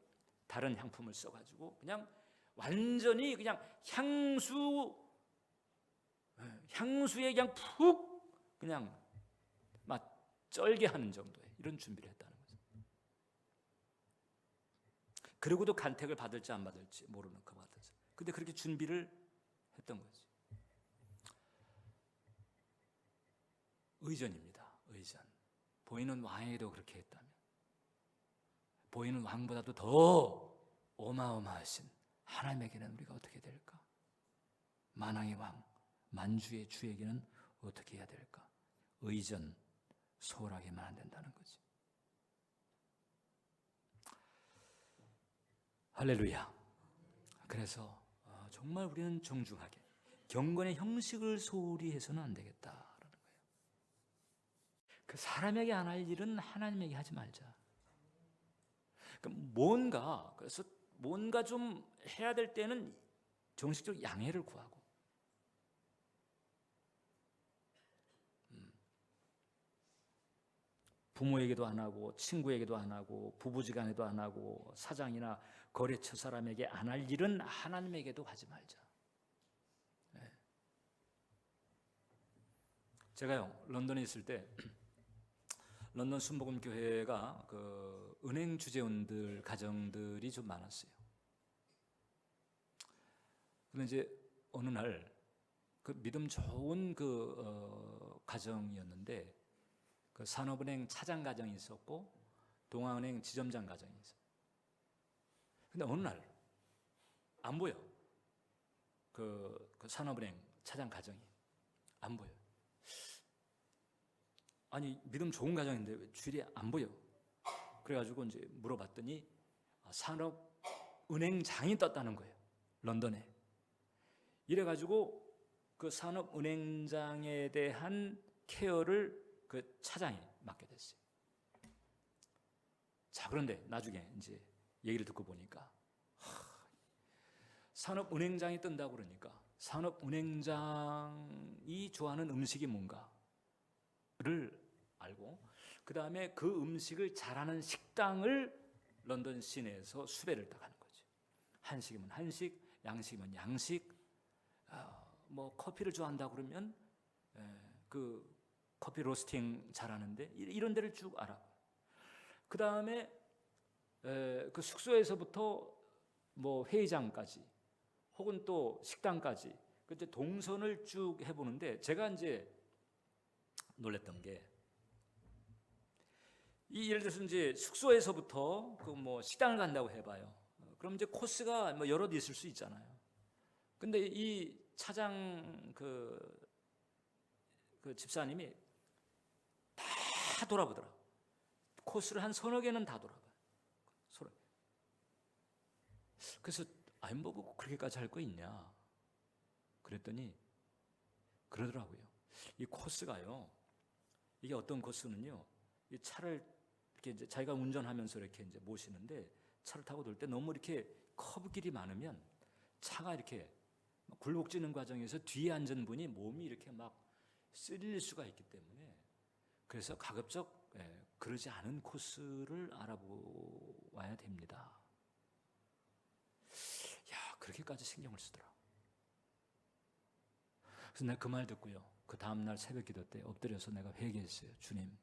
다른 향품을 써가지고 그냥 완전히 그냥 향수에 그냥 푹 그냥 막 쩔게 하는 정도의 이런 준비를 했다는 거죠. 그리고도 간택을 받을지 안 받을지 모르는 것 같아서, 근데 그렇게 준비를 했던 거지. 의전입니다. 의전. 보이는 왕에게도 그렇게 했다면 보이는 왕보다도 더 어마어마하신 하나님에게는 우리가 어떻게 될까? 만왕의 왕, 만주의 주에게는 어떻게 해야 될까? 의전, 소홀하게만 안 된다는 거지. 할렐루야. 그래서 정말 우리는 정중하게 경건의 형식을 소홀히 해서는 안 되겠다라는 거예요. 그 사람에게 안 할 일은 하나님에게 하지 말자. 그래서 뭔가 좀 해야 될 때는 정식적으로 양해를 구하고, 부모에게도 안 하고 친구에게도 안 하고 부부지간에도 안 하고 사장이나 거래처 사람에게 안 할 일은 하나님에게도 하지 말자. 제가요, 런던에 있을 때 런던 순복음 교회가 그 은행 주재원들 가정들이 좀 많았어요. 그런데 이제 어느 날 그 믿음 좋은 그 가정이었는데, 그 산업은행 차장 가정이 있었고 동아은행 지점장 가정이 있어요. 근데 어느 날 안 보여. 그 산업은행 차장 가정이 안 보여. 아니, 믿음 좋은 가정인데 왜 주일에 안 보여? 그래가지고 이제 물어봤더니 산업은행장이 떴다는 거예요, 런던에. 이래가지고 그 산업은행장에 대한 케어를 그 차장이 맡게 됐어요. 자, 그런데 나중에 이제 얘기를 듣고 보니까 산업은행장이 뜬다고 그러니까 산업은행장이 좋아하는 음식이 뭔가를 알고, 그 다음에 그 음식을 잘하는 식당을 런던 시내에서 수배를 딱 하는 거죠. 한식이면 한식, 양식이면 양식, 뭐 커피를 좋아한다 그러면 그 커피 로스팅 잘하는데 이런 데를 쭉 알아. 그 다음에 그 숙소에서부터 뭐 회의장까지 혹은 또 식당까지 그때 동선을 쭉 해보는데, 제가 이제 놀랬던 게, 예를 들어서 이제 숙소에서부터 그 뭐 식당을 간다고 해봐요. 그럼 이제 코스가 뭐 여러 개 있을 수 있잖아요. 근데 이 차장 그 집사님이 다 돌아보더라. 코스를 한 서너 개는 다 돌아봐요. 서너 개. 그래서 아니 뭐 그렇게까지 할 거 있냐 그랬더니 그러더라고요. 이 코스가요, 이게 어떤 코스는요, 이 차를 이렇게 이제 자기가 운전하면서 이렇게 이제 모시는데, 차를 타고 돌 때 너무 이렇게 커브길이 많으면 차가 이렇게 굴곡지는 과정에서 뒤에 앉은 분이 몸이 이렇게 막 쓰릴 수가 있기 때문에, 그래서 가급적 그러지 않은 코스를 알아보아야 됩니다. 야, 그렇게까지 신경을 쓰더라. 그래서 내가 그 말 듣고요, 그 다음날 새벽 기도 때 엎드려서 내가 회개했어요. 주님,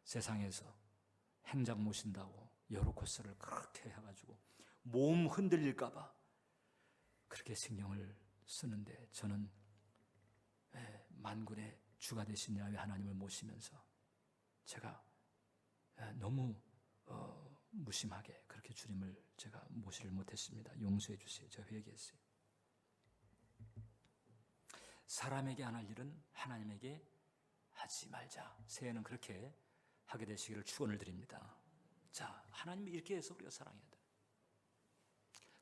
세상에서 행장 모신다고 여러 코스를 그렇게 해가지고 몸 흔들릴까 봐 그렇게 신경을 쓰는데, 저는 만군의 주가 되신 야훼 하나님을 모시면서 제가 너무 무심하게 그렇게 주님을 제가 모시를 못했습니다. 용서해 주세요. 제가 회개했어요. 사람에게 안 할 일은 하나님에게 하지 말자. 새해는 그렇게 하게 되시기를 축원을 드립니다. 자, 하나님이 이렇게 해서 우리가 사랑해야 돼.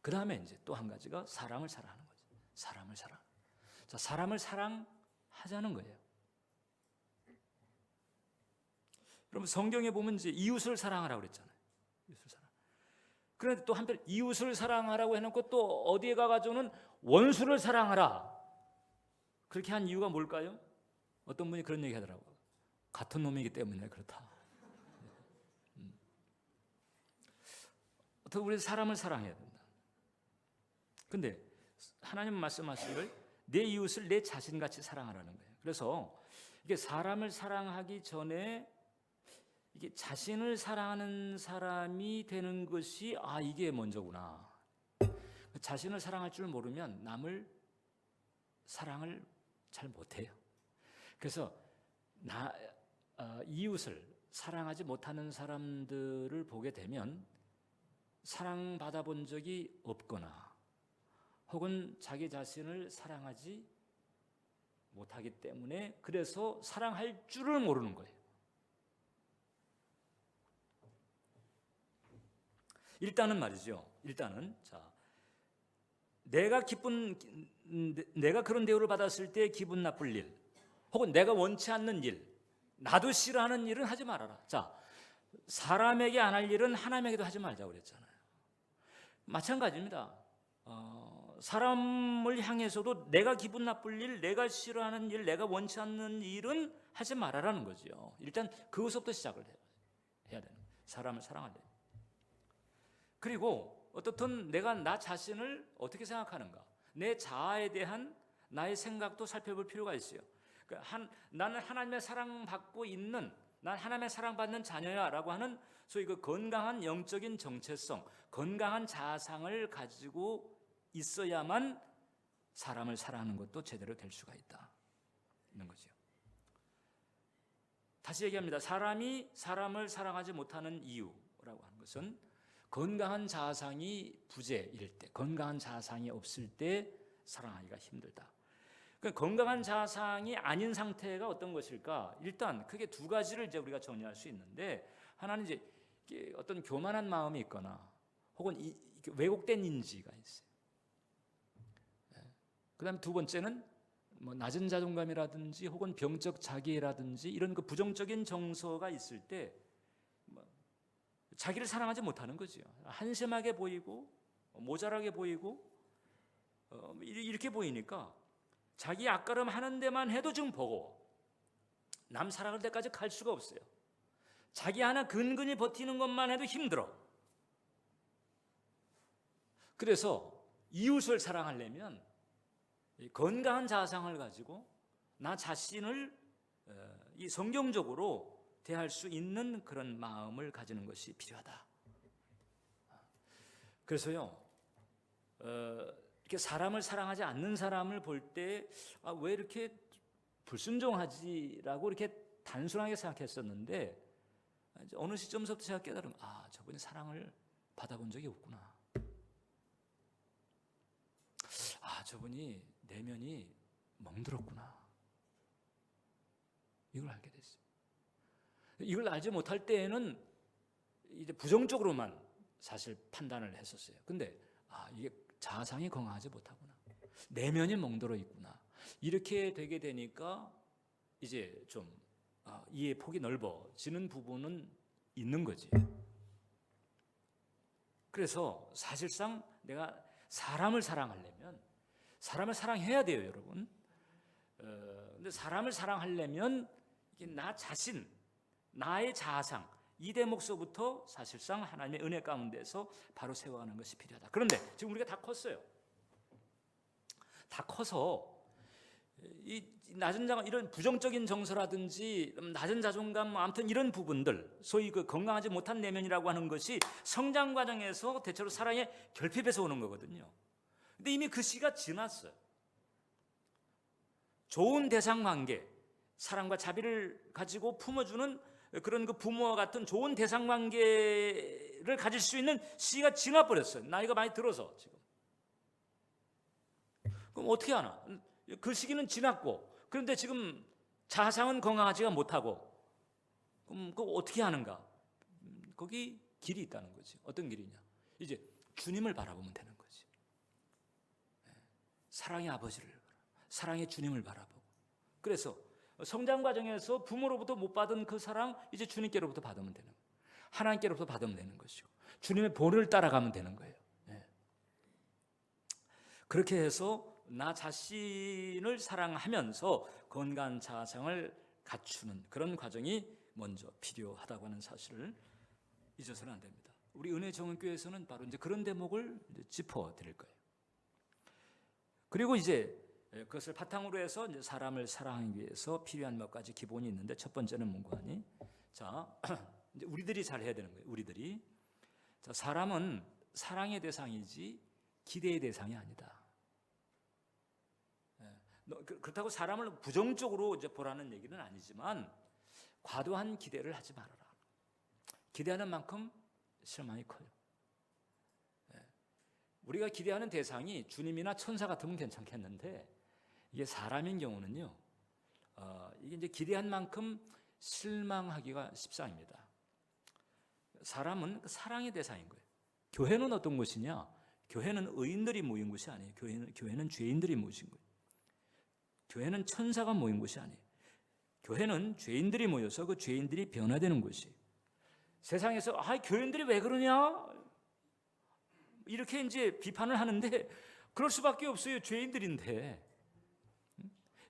그 다음에 이제 또 한 가지가 사람을 사랑하는 거죠. 사람을 사랑. 자, 사람을 사랑하자는 거예요. 여러분, 성경에 보면 이제 이웃을 사랑하라고 그랬잖아요. 이웃을 사랑. 그런데 또 한편 이웃을 사랑하라고 해놓고 또 어디에 가가지고는 원수를 사랑하라. 그렇게 한 이유가 뭘까요? 어떤 분이 그런 얘기 하더라고요. 같은 놈이기 때문에 그렇다. 어떻게 우리 사람을 사랑해야 된다. 근데 하나님 말씀하시기를 내 이웃을 내 자신같이 사랑하라는 거예요. 그래서 이게 사람을 사랑하기 전에 이게 자신을 사랑하는 사람이 되는 것이 이게 먼저구나. 자신을 사랑할 줄 모르면 남을 사랑을 잘 못해요. 그래서 이웃을 사랑하지 못하는 사람들을 보게 되면 사랑받아 본 적이 없거나 혹은 자기 자신을 사랑하지 못하기 때문에 그래서 사랑할 줄을 모르는 거예요. 일단은 말이죠. 자, 내가 그런 대우를 받았을 때 기분 나쁠 일, 혹은 내가 원치 않는 일, 나도 싫어하는 일은 하지 말아라. 자, 사람에게 안 할 일은 하나님에게도 하지 말자고 그랬잖아요. 마찬가지입니다. 사람을 향해서도 내가 기분 나쁠 일, 내가 싫어하는 일, 내가 원치 않는 일은 하지 말아라는 거죠. 일단 그것부터 시작을 해야 되는 거예요. 사람을 사랑하려. 그리고 어떻든 내가 나 자신을 어떻게 생각하는가, 내 자아에 대한 나의 생각도 살펴볼 필요가 있어요. 나는 하나님의 사랑받고 있는, 난 하나님의 사랑받는 자녀야 라고 하는 소위 그 건강한 영적인 정체성, 건강한 자아상을 가지고 있어야만 사람을 사랑하는 것도 제대로 될 수가 있는 거죠. 다시 얘기합니다. 사람이 사람을 사랑하지 못하는 이유라고 하는 것은 건강한 자아상이 부재일 때, 건강한 자아상이 없을 때 사랑하기가 힘들다. 그러니까 건강한 자아상이 아닌 상태가 어떤 것일까? 일단 크게 두 가지를 이제 우리가 정리할 수 있는데, 하나는 이제 어떤 교만한 마음이 있거나 혹은 왜곡된 인지가 있어요. 그다음 두 번째는 뭐 낮은 자존감이라든지 혹은 병적 자기애라든지 이런 그 부정적인 정서가 있을 때 자기를 사랑하지 못하는 거죠. 한심하게 보이고 모자라게 보이고 이렇게 보이니까 자기 앞가름 하는 데만 해도 지금 버거워. 남 사랑할 때까지 갈 수가 없어요. 자기 하나 근근히 버티는 것만 해도 힘들어. 그래서 이웃을 사랑하려면 건강한 자상을 가지고 나 자신을 이 성경적으로 대할 수 있는 그런 마음을 가지는 것이 필요하다. 그래서요, 이렇게 사람을 사랑하지 않는 사람을 볼 때 왜 이렇게 불순종하지라고 이렇게 단순하게 생각했었는데 어느 시점서부터 제가 깨달으면 저분이 사랑을 받아본 적이 없구나. 저분이 내면이 멍들었구나. 이걸 알게 됐어요. 이걸 알지 못할 때에는 이제 부정적으로만 사실 판단을 했었어요. 근데 이게 자상이 건강하지 못하구나. 내면이 멍들어 있구나. 이렇게 되게 되니까 이제 좀 이해 폭이 넓어지는 부분은 있는 거지. 그래서 사실상 내가 사람을 사랑하려면 사람을 사랑해야 돼요, 여러분. 근데 사람을 사랑하려면 이게 나 자신, 나의 자아상 이 대목서부터 사실상 하나님의 은혜 가운데서 바로 세워가는 것이 필요하다. 그런데 지금 우리가 다 컸어요. 다 커서 이 낮은 자존감, 이런 부정적인 정서라든지 낮은 자존감, 아무튼 이런 부분들, 소위 그 건강하지 못한 내면이라고 하는 것이 성장 과정에서 대체로 사랑의 결핍에서 오는 거거든요. 근데 이미 그 시기가 지났어요. 좋은 대상 관계, 사랑과 자비를 가지고 품어주는 그런 그 부모와 같은 좋은 대상 관계를 가질 수 있는 시기가 지나버렸어요. 나이가 많이 들어서 지금. 그럼 어떻게 하나? 그 시기는 지났고, 그런데 지금 자상은 건강하지가 못하고, 그럼 그거 어떻게 하는가? 거기 길이 있다는 거지. 어떤 길이냐? 이제 주님을 바라보면 되는 거지. 사랑의 아버지를, 사랑의 주님을 바라보고. 그래서 성장 과정에서 부모로부터 못 받은 그 사랑 이제 주님께로부터 받으면 되는 거예요. 하나님께로부터 받으면 되는 것이고 주님의 본을 따라가면 되는 거예요. 그렇게 해서 나 자신을 사랑하면서 건강한 자아상을 갖추는 그런 과정이 먼저 필요하다고 하는 사실을 잊어서는 안 됩니다. 우리 은혜정은교회에서는 바로 이제 그런 대목을 짚어드릴 거예요. 그리고 이제 그것을 바탕으로 해서 이제 사람을 사랑하기 위해서 필요한 몇 가지 기본이 있는데 첫 번째는 뭔가 하니? 자, 이제 우리들이 잘 해야 되는 거예요. 우리들이. 자, 사람은 사랑의 대상이지 기대의 대상이 아니다. 그렇다고 사람을 부정적으로 이제 보라는 얘기는 아니지만 과도한 기대를 하지 말아라. 기대하는 만큼 실망이 커요. 우리가 기대하는 대상이 주님이나 천사 같으면 괜찮겠는데 이게 사람인 경우는요, 이게 이제 기대한 만큼 실망하기가 십상입니다. 사람은 사랑의 대상인 거예요. 교회는 어떤 곳이냐? 교회는 의인들이 모인 곳이 아니에요. 교회는 죄인들이 모인 거예요. 교회는 천사가 모인 곳이 아니에요. 교회는 죄인들이 모여서 그 죄인들이 변화되는 곳이에요. 세상에서 교인들이 왜 그러냐? 이렇게 이제 비판을 하는데 그럴 수밖에 없어요. 죄인들인데.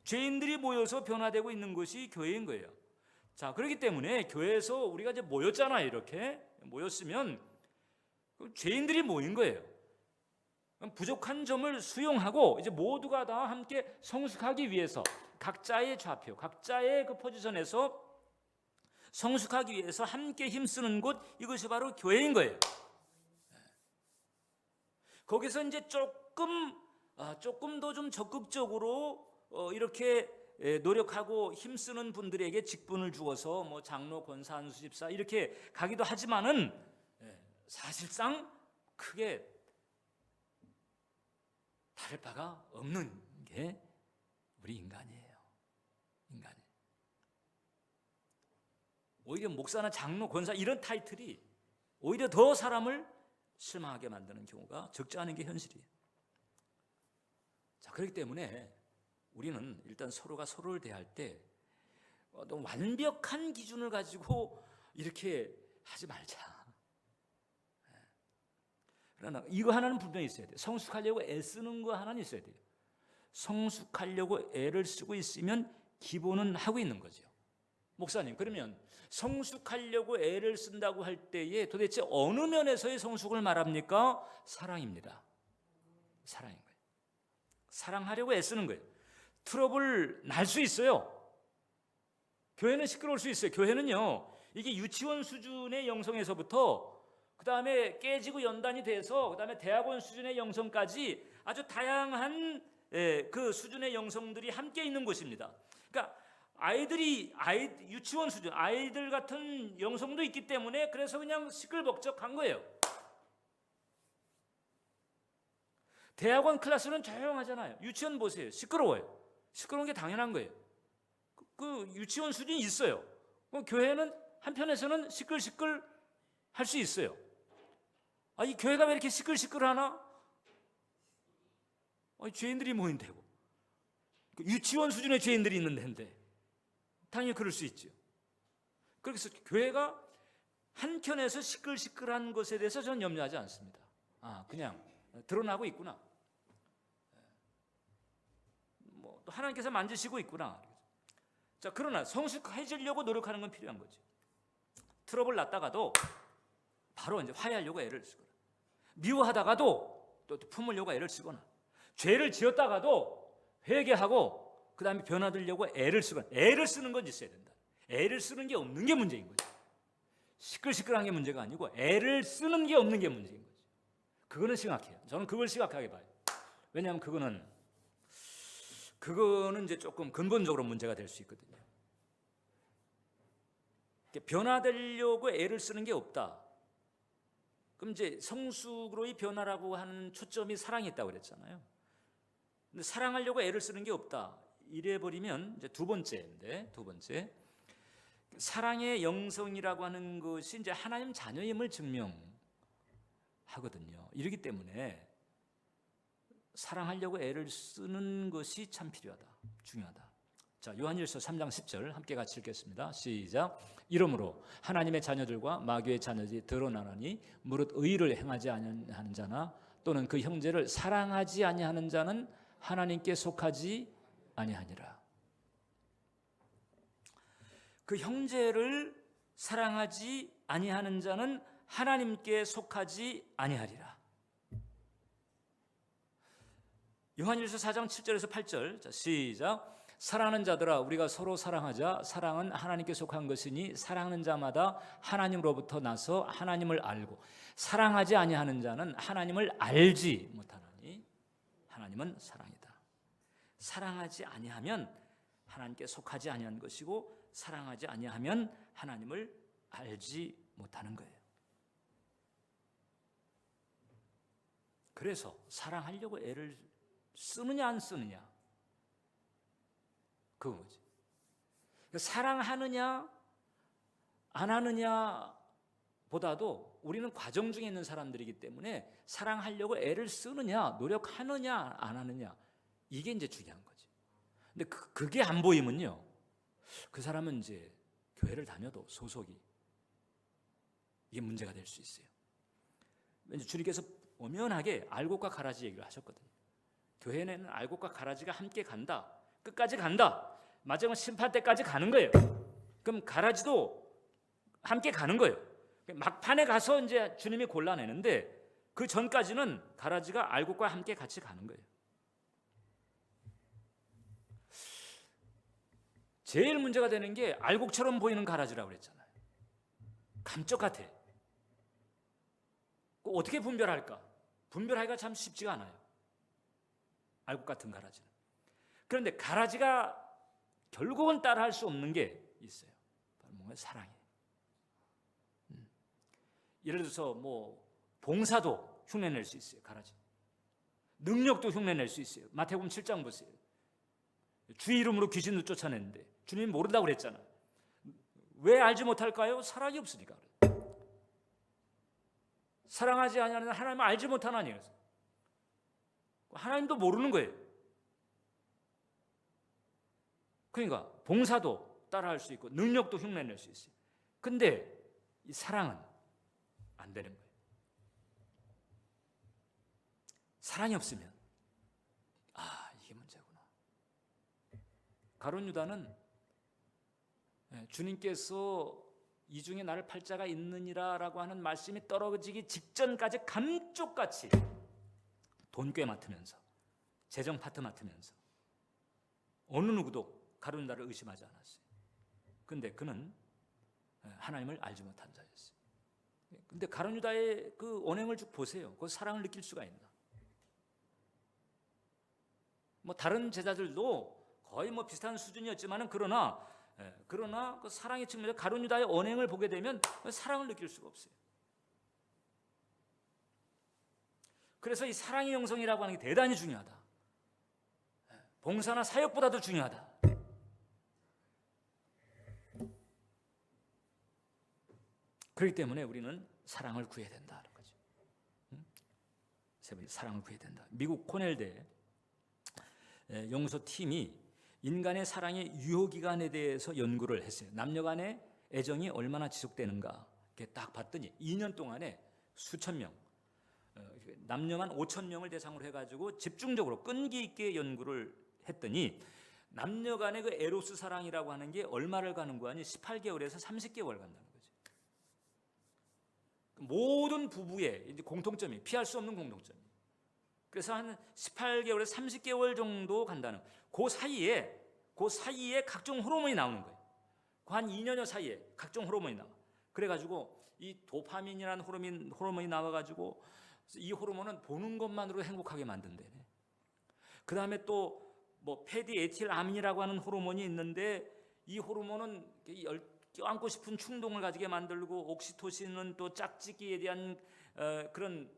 죄인들이 모여서 변화되고 있는 것이 교회인 거예요. 자, 그렇기 때문에 교회에서 우리가 이제 모였잖아요. 이렇게 모였으면 죄인들이 모인 거예요. 부족한 점을 수용하고 이제 모두가 다 함께 성숙하기 위해서 각자의 좌표, 각자의 그 포지션에서 성숙하기 위해서 함께 힘쓰는 곳, 이것이 바로 교회인 거예요. 거기서 이제 조금 더 좀 적극적으로 이렇게 노력하고 힘쓰는 분들에게 직분을 주어서 뭐 장로, 권사, 안수집사 이렇게 가기도 하지만은 사실상 크게 다를 바가 없는 게 우리 인간이에요. 오히려 목사나 장로, 권사 이런 타이틀이 오히려 더 사람을 실망하게 만드는 경우가 적지 않은 게 현실이에요. 자, 그렇기 때문에 우리는 일단 서로가 서로를 대할 때 너무 완벽한 기준을 가지고 이렇게 하지 말자. 그러나 이거 하나는 분명히 있어야 돼요. 성숙하려고 애쓰는 거 하나는 있어야 돼요. 성숙하려고 애를 쓰고 있으면 기본은 하고 있는 거죠. 목사님, 그러면 성숙하려고 애를 쓴다고 할 때에 도대체 어느 면에서의 성숙을 말합니까? 사랑입니다. 사랑인 거예요. 사랑하려고 애쓰는 거예요. 트러블 날 수 있어요. 교회는 시끄러울 수 있어요. 교회는요, 이게 유치원 수준의 영성에서부터 그 다음에 깨지고 연단이 돼서 그 다음에 대학원 수준의 영성까지 아주 다양한 그 수준의 영성들이 함께 있는 곳입니다. 그러니까 유치원 수준 아이들 같은 영성도 있기 때문에 그래서 그냥 시끌벅적한 거예요. 대학원 클래스는 조용하잖아요. 유치원 보세요. 시끄러워요. 시끄러운 게 당연한 거예요. 그 유치원 수준이 있어요. 교회는 한편에서는 시끌시끌 할 수 있어요. 이 교회가 왜 이렇게 시끌시끌하나? 죄인들이 모인 데고 유치원 수준의 죄인들이 있는 데인데 당연히 그럴 수 있죠. 그래서 교회가 한켠에서 시끌시끌한 것에 대해서 저는 염려하지 않습니다. 그냥 드러나고 있구나. 또 하나님께서 만지시고 있구나. 자, 그러나 성숙해지려고 노력하는 건 필요한 거죠. 트러블 났다가도 바로 이제 화해하려고 애를 쓰거나, 미워하다가도 또 품으려고 애를 쓰거나, 죄를 지었다가도 회개하고 그 다음에 변화되려고 애를 쓰거나, 애를 쓰는 건 있어야 된다. 애를 쓰는 게 없는 게 문제인 거죠. 시끌시끌한 게 문제가 아니고 애를 쓰는 게 없는 게 문제인 거죠. 그거는 심각해요. 저는 그걸 심각하게 봐요. 왜냐하면 그거는 이제 조금 근본적으로 문제가 될 수 있거든요. 변화되려고 애를 쓰는 게 없다. 그럼 이제 성숙으로의 변화라고 하는 초점이 사랑이 있다고 그랬잖아요. 근데 사랑하려고 애를 쓰는 게 없다. 이래 버리면 이제 두 번째, 사랑의 영성이라고 하는 것이 이제 하나님 자녀임을 증명하거든요. 이러기 때문에 사랑하려고 애를 쓰는 것이 참 필요하다, 중요하다. 자, 요한일서 3장 10절 함께 같이 읽겠습니다. 시작. 이러므로 하나님의 자녀들과 마귀의 자녀들이 드러나나니 무릇 의를 행하지 아니하는 자나 또는 그 형제를 사랑하지 아니하는 자는 하나님께 속하지 아니하니라. 그 형제를 사랑하지 아니하는 자는 하나님께 속하지 아니하리라. 요한일서 4장 7절에서 8절. 자, 시작. 사랑하는 자들아, 우리가 서로 사랑하자. 사랑은 하나님께 속한 것이니 사랑하는 자마다 하나님으로부터 나서 하나님을 알고, 사랑하지 아니하는 자는 하나님을 알지 못하나니 하나님은 사랑이다. 사랑하지 아니하면 하나님께 속하지 아니한 것이고, 사랑하지 아니하면 하나님을 알지 못하는 거예요. 그래서 사랑하려고 애를 쓰느냐 안 쓰느냐, 그거지. 사랑하느냐 안 하느냐 보다도 우리는 과정 중에 있는 사람들이기 때문에 사랑하려고 애를 쓰느냐 노력하느냐 안 하느냐, 이게 이제 중요한 거지. 근데 그게 안 보이면요, 그 사람은 이제 교회를 다녀도 소속이 이게 문제가 될 수 있어요. 왠지 주님께서 엄연하게 알곡과 가라지 얘기를 하셨거든요. 교회는 알곡과 가라지가 함께 간다. 끝까지 간다. 마지막 심판 때까지 가는 거예요. 그럼 가라지도 함께 가는 거예요. 막판에 가서 이제 주님이 골라내는데 그 전까지는 가라지가 알곡과 함께 같이 가는 거예요. 제일 문제가 되는 게 알곡처럼 보이는 가라지라고 그랬잖아요. 감쪽 같아. 어떻게 분별할까? 분별하기가 참 쉽지가 않아요. 알곡 같은 가라지는. 그런데 가라지가 결국은 따라할 수 없는 게 있어요. 뭔가 사랑이에요. 예를 들어서 봉사도 흉내낼 수 있어요. 가라지. 능력도 흉내낼 수 있어요. 마태복음 7장 보세요. 주의 이름으로 귀신도 쫓아냈는데 주님이 모른다고 그랬잖아요. 왜 알지 못할까요? 사랑이 없으니까. 사랑하지 아니하는 하나님을 알지 못하나니. 하나님도 모르는 거예요. 그러니까 봉사도 따라할 수 있고 능력도 흉내낼 수 있어요. 근데 이 사랑은 안 되는 거예요. 사랑이 없으면 이게 문제구나. 가룟 유다는 주님께서 이 중에 나를 팔 자가 있느니라 라고 하는 말씀이 떨어지기 직전까지 감쪽같이 돈꽤 맡으면서 재정 파트 맡으면서 어느 누구도 가룟 유다를 의심하지 않았어요. 근데 그는 하나님을 알지 못한 자였어요. 근데 가룟 유다의 그 언행을 쭉 보세요. 그 사랑을 느낄 수가 있나? 뭐 다른 제자들도 거의 뭐 비슷한 수준이었지만은 그러나 그 사랑의 측면에서 가룟 유다의 언행을 보게 되면 사랑을 느낄 수가 없어요. 그래서 이 사랑의 형성이라고 하는 게 대단히 중요하다. 봉사나 사역보다도 중요하다. 그렇기 때문에 우리는 사랑을 구해야 된다는 거죠. 세 번째, 사랑을 구해야 된다. 미국 코넬대 연구소 팀이 인간의 사랑의 유효기간에 대해서 연구를 했어요. 남녀 간의 애정이 얼마나 지속되는가 이렇게 딱 봤더니 2년 동안에 수천 명, 남녀만 5천 명을 대상으로 해가지고 집중적으로 끈기 있게 연구를 했더니 남녀 간의 그 에로스 사랑이라고 하는 게 얼마를 가는 거 아니 18개월에서 30개월 간다는 거죠. 모든 부부의 이제 공통점이 피할 수 없는 공통점이. 그래서 한 18개월에서 30개월 정도 간다는 그 사이에 각종 호르몬이 나오는 거예요. 그 한 2년여 사이에 각종 호르몬이 나와. 그래가지고 이 도파민이라는 호르몬이 나와가지고 이 호르몬은 보는 것만으로 행복하게 만든대. 그 다음에 또 뭐 페디에틸아민이라고 하는 호르몬이 있는데 이 호르몬은 껴안고 싶은 충동을 가지게 만들고 옥시토신은 또 짝짓기에 대한 그런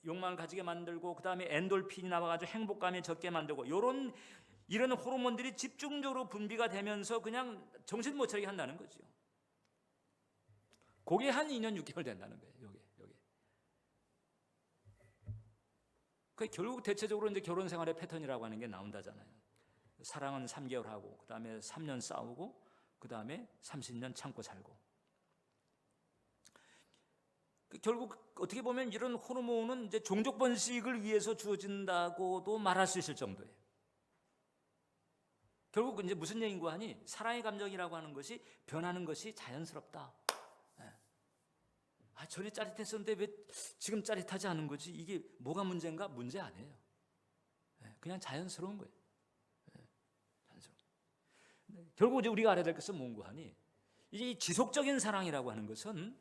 욕망을 가지게 만들고 그 다음에 엔돌핀이 나와가지고 행복감이 적게 만들고 이런 호르몬들이 집중적으로 분비가 되면서 그냥 정신 못 차리게 한다는 거죠. 그게 한 2년 6개월 된다는 거예요. 요게. 그 결국 대체적으로 이제 결혼 생활의 패턴이라고 하는 게 나온다잖아요. 사랑은 3개월 하고 그 다음에 3년 싸우고 그 다음에 30년 참고 살고. 결국 어떻게 보면 이런 호르몬은 이제 종족 번식을 위해서 주어진다고도 말할 수 있을 정도예요. 결국 이제 무슨 얘기인가 하니 사랑의 감정이라고 하는 것이 변하는 것이 자연스럽다. 전에 짜릿했었는데 왜 지금 짜릿하지 않은 거지? 이게 뭐가 문제인가? 문제 아니에요. 그냥 자연스러운 거예요. 결국 이제 우리가 알아야 될 것은 뭔가 하니 이제 이 지속적인 사랑이라고 하는 것은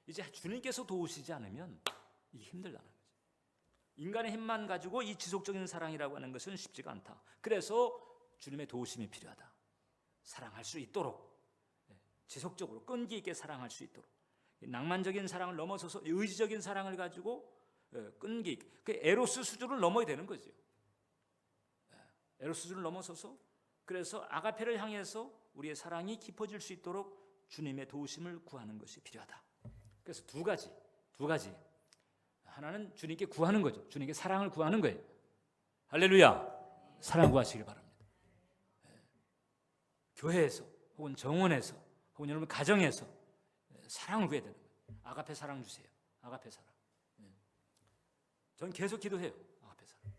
이제 주님께서 도우시지 않으면 이게 힘들다는 거죠. 인간의 힘만 가지고 이 지속적인 사랑이라고 하는 것은 쉽지가 않다. 그래서 주님의 도우심이 필요하다. 사랑할 수 있도록 지속적으로 끈기 있게 사랑할 수 있도록 낭만적인 사랑을 넘어서서 의지적인 사랑을 가지고 끈기 있게 그 에로스 수준을 넘어야 되는 거죠. 에로스 수준을 넘어서서 그래서 아가페를 향해서 우리의 사랑이 깊어질 수 있도록 주님의 도우심을 구하는 것이 필요하다. 그래서 두 가지. 하나는 주님께 구하는 거죠. 주님께 사랑을 구하는 거예요. 할렐루야. 사랑 구하시길 바랍니다. 교회에서 혹은 정원에서 혹은 여러분 가정에서 사랑을 구해야 되는 거예요. 아가페 사랑 주세요. 아가페 사랑. 전 계속 기도해요. 아가페 사랑.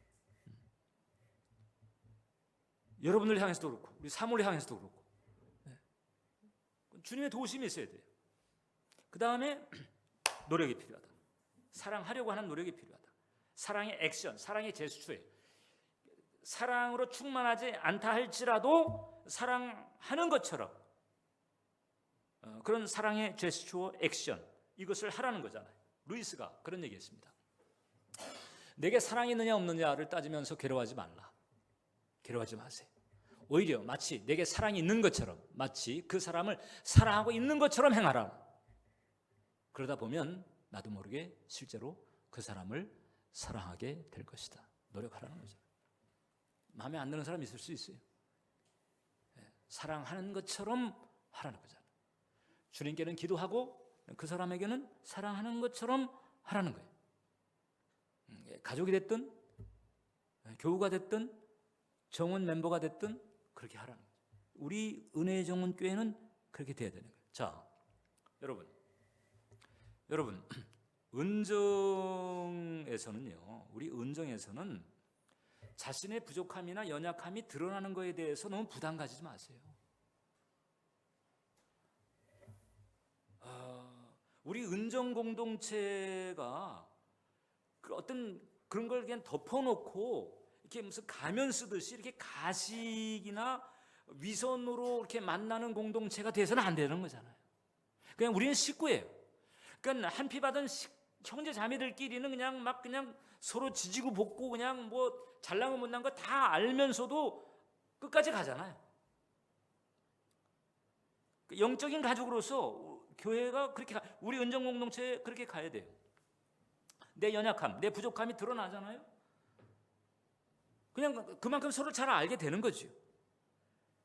여러분들 향해서도 그렇고 우리 사모를 향해서도 그렇고 주님의 도우심이 있어야 돼요. 그 다음에 노력이 필요하다. 사랑하려고 하는 노력이 필요하다. 사랑의 액션, 사랑의 제스처에 사랑으로 충만하지 않다 할지라도 사랑하는 것처럼 그런 사랑의 제스처, 액션 이것을 하라는 거잖아요. 루이스가 그런 얘기했습니다. 내게 사랑이 있느냐 없느냐를 따지면서 괴로워하지 말라. 괴로워하지 마세요. 오히려 마치 내게 사랑이 있는 것처럼 마치 그 사람을 사랑하고 있는 것처럼 행하라. 그러다 보면 나도 모르게 실제로 그 사람을 사랑하게 될 것이다. 노력하라는 거죠. 마음에 안 드는 사람이 있을 수 있어요. 사랑하는 것처럼 하라는 거잖아요. 주님께는 기도하고 그 사람에게는 사랑하는 것처럼 하라는 거예요. 가족이 됐든 교우가 됐든 정원 멤버가 됐든 그렇게 하라는 거예요. 우리 은혜의 정원 교회는 그렇게 돼야 되는 거예요. 자, 여러분 은정에서는요, 우리 은정에서는 자신의 부족함이나 연약함이 드러나는 것에 대해서 너무 부담 가지지 마세요. 우리 은정 공동체가 어떤 그런 걸 그냥 덮어놓고 이렇게 무슨 가면 쓰듯이 이렇게 가식이나 위선으로 이렇게 만나는 공동체가 돼서는 안 되는 거잖아요. 그냥 우리는 식구예요. 그러니까 한 피 받은 형제 자매들끼리는 그냥 서로 지지고 볶고 그냥 뭐 잘난 거 못난 거 다 알면서도 끝까지 가잖아요. 영적인 가족으로서 교회가 그렇게 우리 은정 공동체에 그렇게 가야 돼요. 내 연약함, 내 부족함이 드러나잖아요. 그냥 그만큼 서로 잘 알게 되는 거죠.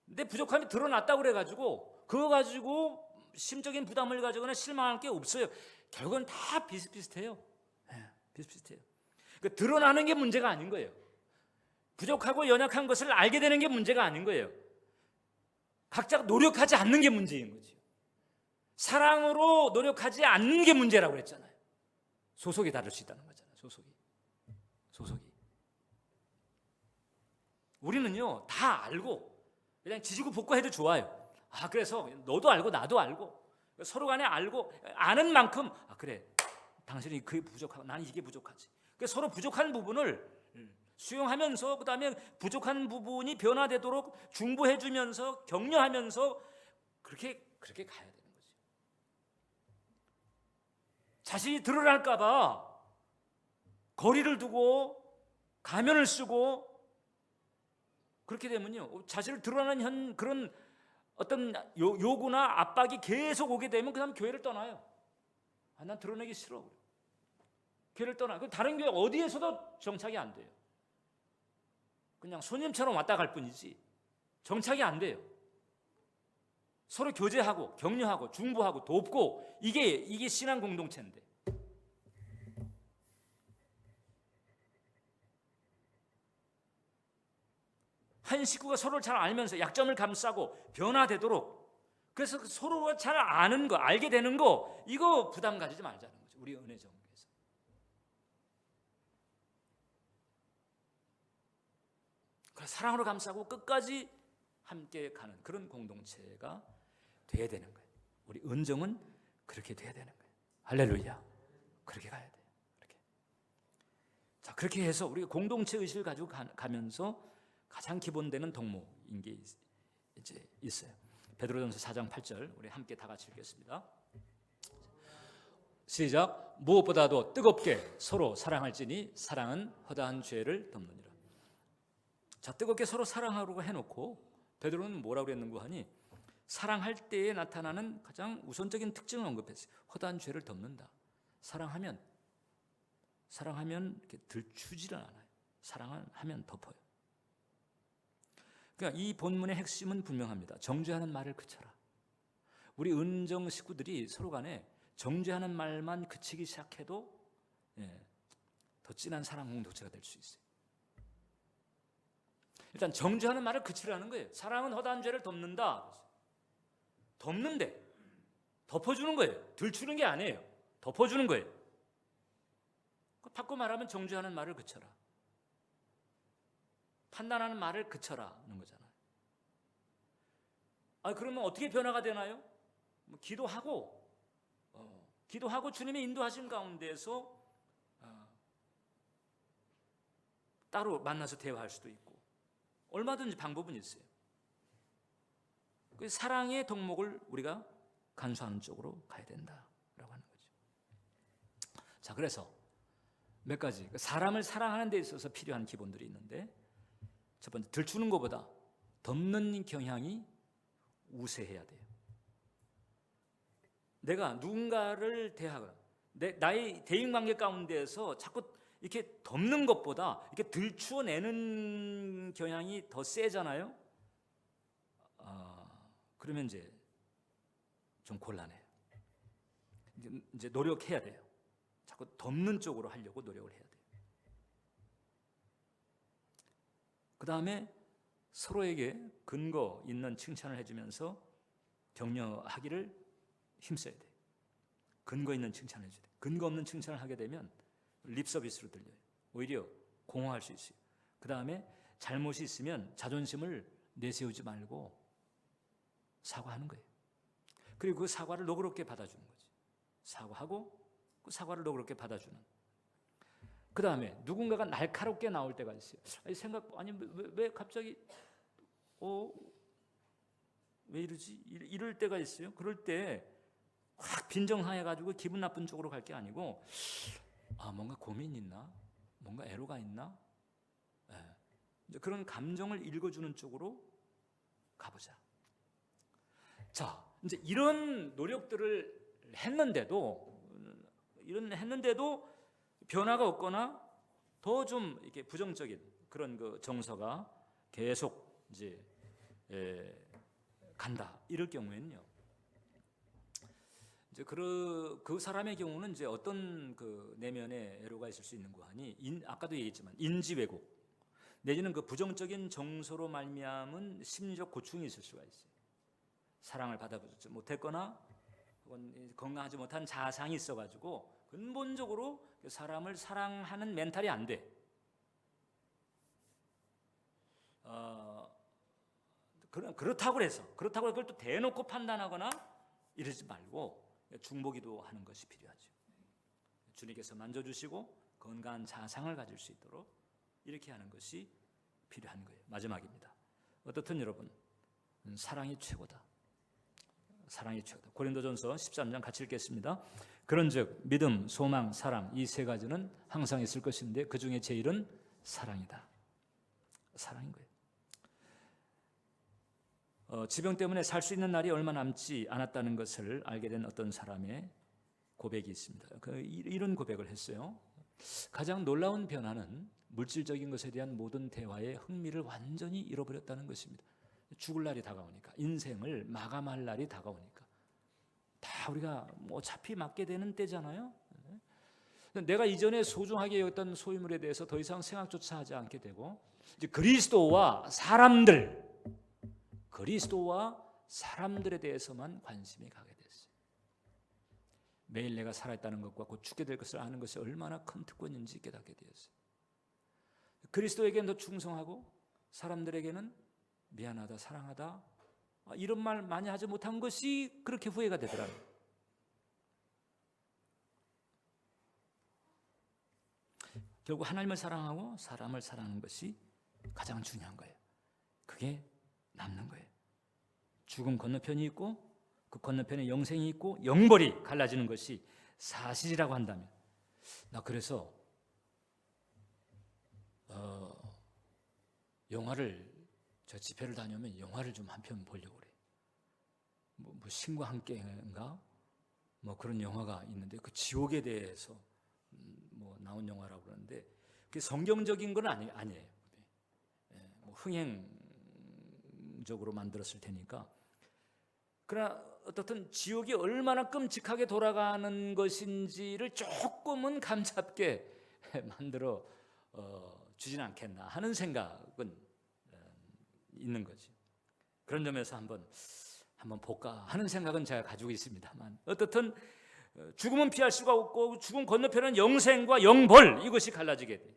내 부족함이 드러났다고 그래가지고 그거 가지고 심적인 부담을 가지거나 실망할 게 없어요. 결국은 다 비슷비슷해요. 비슷비슷해요. 그러니까 드러나는 게 문제가 아닌 거예요. 부족하고 연약한 것을 알게 되는 게 문제가 아닌 거예요. 각자가 노력하지 않는 게 문제인 거죠. 사랑으로 노력하지 않는 게 문제라고 그랬잖아요. 소속이 다를 수 있다는 거잖아요. 소속이. 우리는요 다 알고 그냥 지지고 볶고 해도 좋아요. 그래서 너도 알고 나도 알고 서로 간에 알고 아는 만큼 그래 당신이 그게 부족하고 나는 이게 부족하지. 그러니까 서로 부족한 부분을 수용하면서 그다음에 부족한 부분이 변화되도록 중보해주면서 격려하면서 그렇게 가야 되는 거죠. 자신이 드러날까 봐 거리를 두고 가면을 쓰고 그렇게 되면요 자신을 드러나는 그런 어떤 요구나 압박이 계속 오게 되면 그 다음 교회를 떠나요. 난 드러내기 싫어. 교회를 떠나. 다른 교회 어디에서도 정착이 안 돼요. 그냥 손님처럼 왔다 갈 뿐이지 정착이 안 돼요. 서로 교제하고 격려하고 중보하고 돕고 이게 신앙 공동체인데. 한 식구가 서로를 잘 알면서 약점을 감싸고 변화되도록 그래서 서로가 잘 아는 거 알게 되는 거 이거 부담 가지지 말자는 거죠. 우리 은혜정교에서. 사랑으로 감싸고 끝까지 함께 가는 그런 공동체가 돼야 되는 거예요. 우리 은정은 그렇게 돼야 되는 거예요. 할렐루야. 그렇게 가야 돼요. 자, 그렇게 해서 우리가 공동체 의식을 가지고 가면서 가장 기본되는 덕목인 게 이제 있어요. 베드로전서 4장 8절 우리 함께 다 같이 읽겠습니다. 시작. 무엇보다도 뜨겁게 서로 사랑할지니 사랑은 허다한 죄를 덮느니라. 자, 뜨겁게 서로 사랑하라고 해놓고 베드로는 뭐라고 그랬는고 하니 사랑할 때에 나타나는 가장 우선적인 특징을 언급했어요. 허다한 죄를 덮는다. 사랑하면 이렇게 들추지를 않아요. 사랑하면 덮어요. 그러니까 이 본문의 핵심은 분명합니다. 정죄하는 말을 그쳐라. 우리 은정 식구들이 서로 간에 정죄하는 말만 그치기 시작해도 더 진한 사랑 공동체가 될 수 있어요. 일단 정죄하는 말을 그치라는 거예요. 사랑은 허다한 죄를 덮는다. 덮는데 덮어주는 거예요. 들추는 게 아니에요. 덮어주는 거예요. 바꿔 말하면 정죄하는 말을 그쳐라. 판단하는 말을 그쳐라는 거잖아요. 그러면 어떻게 변화가 되나요? 기도하고 주님의 인도하신 가운데서 따로 만나서 대화할 수도 있고 얼마든지 방법은 있어요. 그 사랑의 덕목을 우리가 간수하는 쪽으로 가야 된다라고 하는 거죠. 자, 그래서 몇 가지 사람을 사랑하는 데 있어서 필요한 기본들이 있는데 첫 번째, 들추는 것보다 덮는 경향이 우세해야 돼요. 내가 누군가를 대하거나 나의 대인관계 가운데에서 자꾸 이렇게 덮는 것보다 이렇게 들추어내는 경향이 더 세잖아요. 그러면 이제 좀 곤란해요. 이제 노력해야 돼요. 자꾸 자꾸 덮는 쪽으로 하려고 노력을 해야 돼요. 그 다음에 서로에게 근거 있는 칭찬을 해주면서 격려하기를 힘써야 돼요. 근거 있는 칭찬을 해줘야 돼요. 근거 없는 칭찬을 하게 되면 립 서비스로 들려요. 오히려 공허할 수 있어요. 그 다음에 잘못이 있으면 자존심을 내세우지 말고 사과하는 거예요. 그리고 그 사과를 너그럽게 받아주는 거지. 사과하고 그 사과를 너그럽게 받아주는. 그 다음에 누군가가 날카롭게 나올 때가 있어요. 왜 갑자기 왜 이러지? 이럴 때가 있어요. 그럴 때 확 빈정상해가지고 기분 나쁜 쪽으로 갈 게 아니고 뭔가 고민이 있나? 뭔가 애로가 있나? 이제 그런 감정을 읽어주는 쪽으로 가보자. 자, 이제 이런 노력들을 했는데도 변화가 없거나 더 좀 이렇게 부정적인 그런 그 정서가 계속 이제 간다. 이럴 경우에는요. 이제 그 사람의 경우는 이제 어떤 그 내면의 애로가 있을 수 있는 거 하니 아까도 얘기했지만 인지 왜곡 내지는 그 부정적인 정서로 말미암은 심리적 고충이 있을 수가 있어요. 사랑을 받아보지 못했거나 혹은 건강하지 못한 자상이 있어가지고 근본적으로 사람을 사랑하는 멘탈이 안 돼. 그렇다고 해서 그걸 또 대놓고 판단하거나 이러지 말고 중보기도 하는 것이 필요하죠. 주님께서 만져주시고 건강한 자상을 가질 수 있도록 이렇게 하는 것이 필요한 거예요. 마지막입니다. 어떻든 여러분, 사랑이 최고다. 사랑이 최고다. 고린도전서 13장 같이 읽겠습니다. 그런즉 믿음, 소망, 사랑 이 세 가지는 항상 있을 것인데 그 중에 제일은 사랑이다. 사랑인 거예요. 지병 때문에 살 수 있는 날이 얼마 남지 않았다는 것을 알게 된 어떤 사람의 고백이 있습니다. 이런 고백을 했어요. 가장 놀라운 변화는 물질적인 것에 대한 모든 대화의 흥미를 완전히 잃어버렸다는 것입니다. 죽을 날이 다가오니까, 인생을 마감할 날이 다가오니까 다 우리가 어차피 맞게 되는 때잖아요. 내가 이전에 소중하게 여겼던 소유물에 대해서 더 이상 생각조차 하지 않게 되고 이제 그리스도와 사람들에 대해서만 관심이 가게 됐어요. 매일 내가 살아있다는 것과 곧 죽게 될 것을 아는 것이 얼마나 큰 특권인지 깨닫게 되었어요. 그리스도에게는 더 충성하고 사람들에게는 미안하다, 사랑하다 이런 말 많이 하지 못한 것이 그렇게 후회가 되더라고요. 결국 하나님을 사랑하고 사람을 사랑하는 것이 가장 중요한 거예요. 그게 남는 거예요. 죽음 건너편이 있고 그 건너편에 영생이 있고 영벌이 갈라지는 것이 사실이라고 한다면 나 그래서 영화를 저 집회를 다녀오면 영화를 좀 한 편 보려고 그래요. 뭐 신과 함께인가 뭐 그런 영화가 있는데 그 지옥에 대해서 뭐 나온 영화라고 그러는데 그게 성경적인 건 아니에요. 뭐 흥행적으로 만들었을 테니까. 그러나 어떻든 지옥이 얼마나 끔찍하게 돌아가는 것인지를 조금은 감잡게 만들어 주진 않겠나 하는 생각은 있는 거지. 그런 점에서 한번 볼까 하는 생각은 제가 가지고 있습니다만 어떻든 죽음은 피할 수가 없고 죽음 건너편은 영생과 영벌 이것이 갈라지게 돼.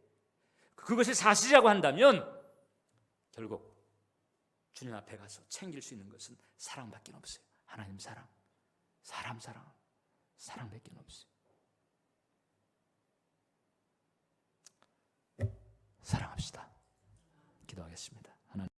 그것이 사실이라고 한다면 결국 주님 앞에 가서 챙길 수 있는 것은 사랑밖에 없어요. 하나님 사랑, 사랑밖에 없어요. 사랑합시다. 기도하겠습니다.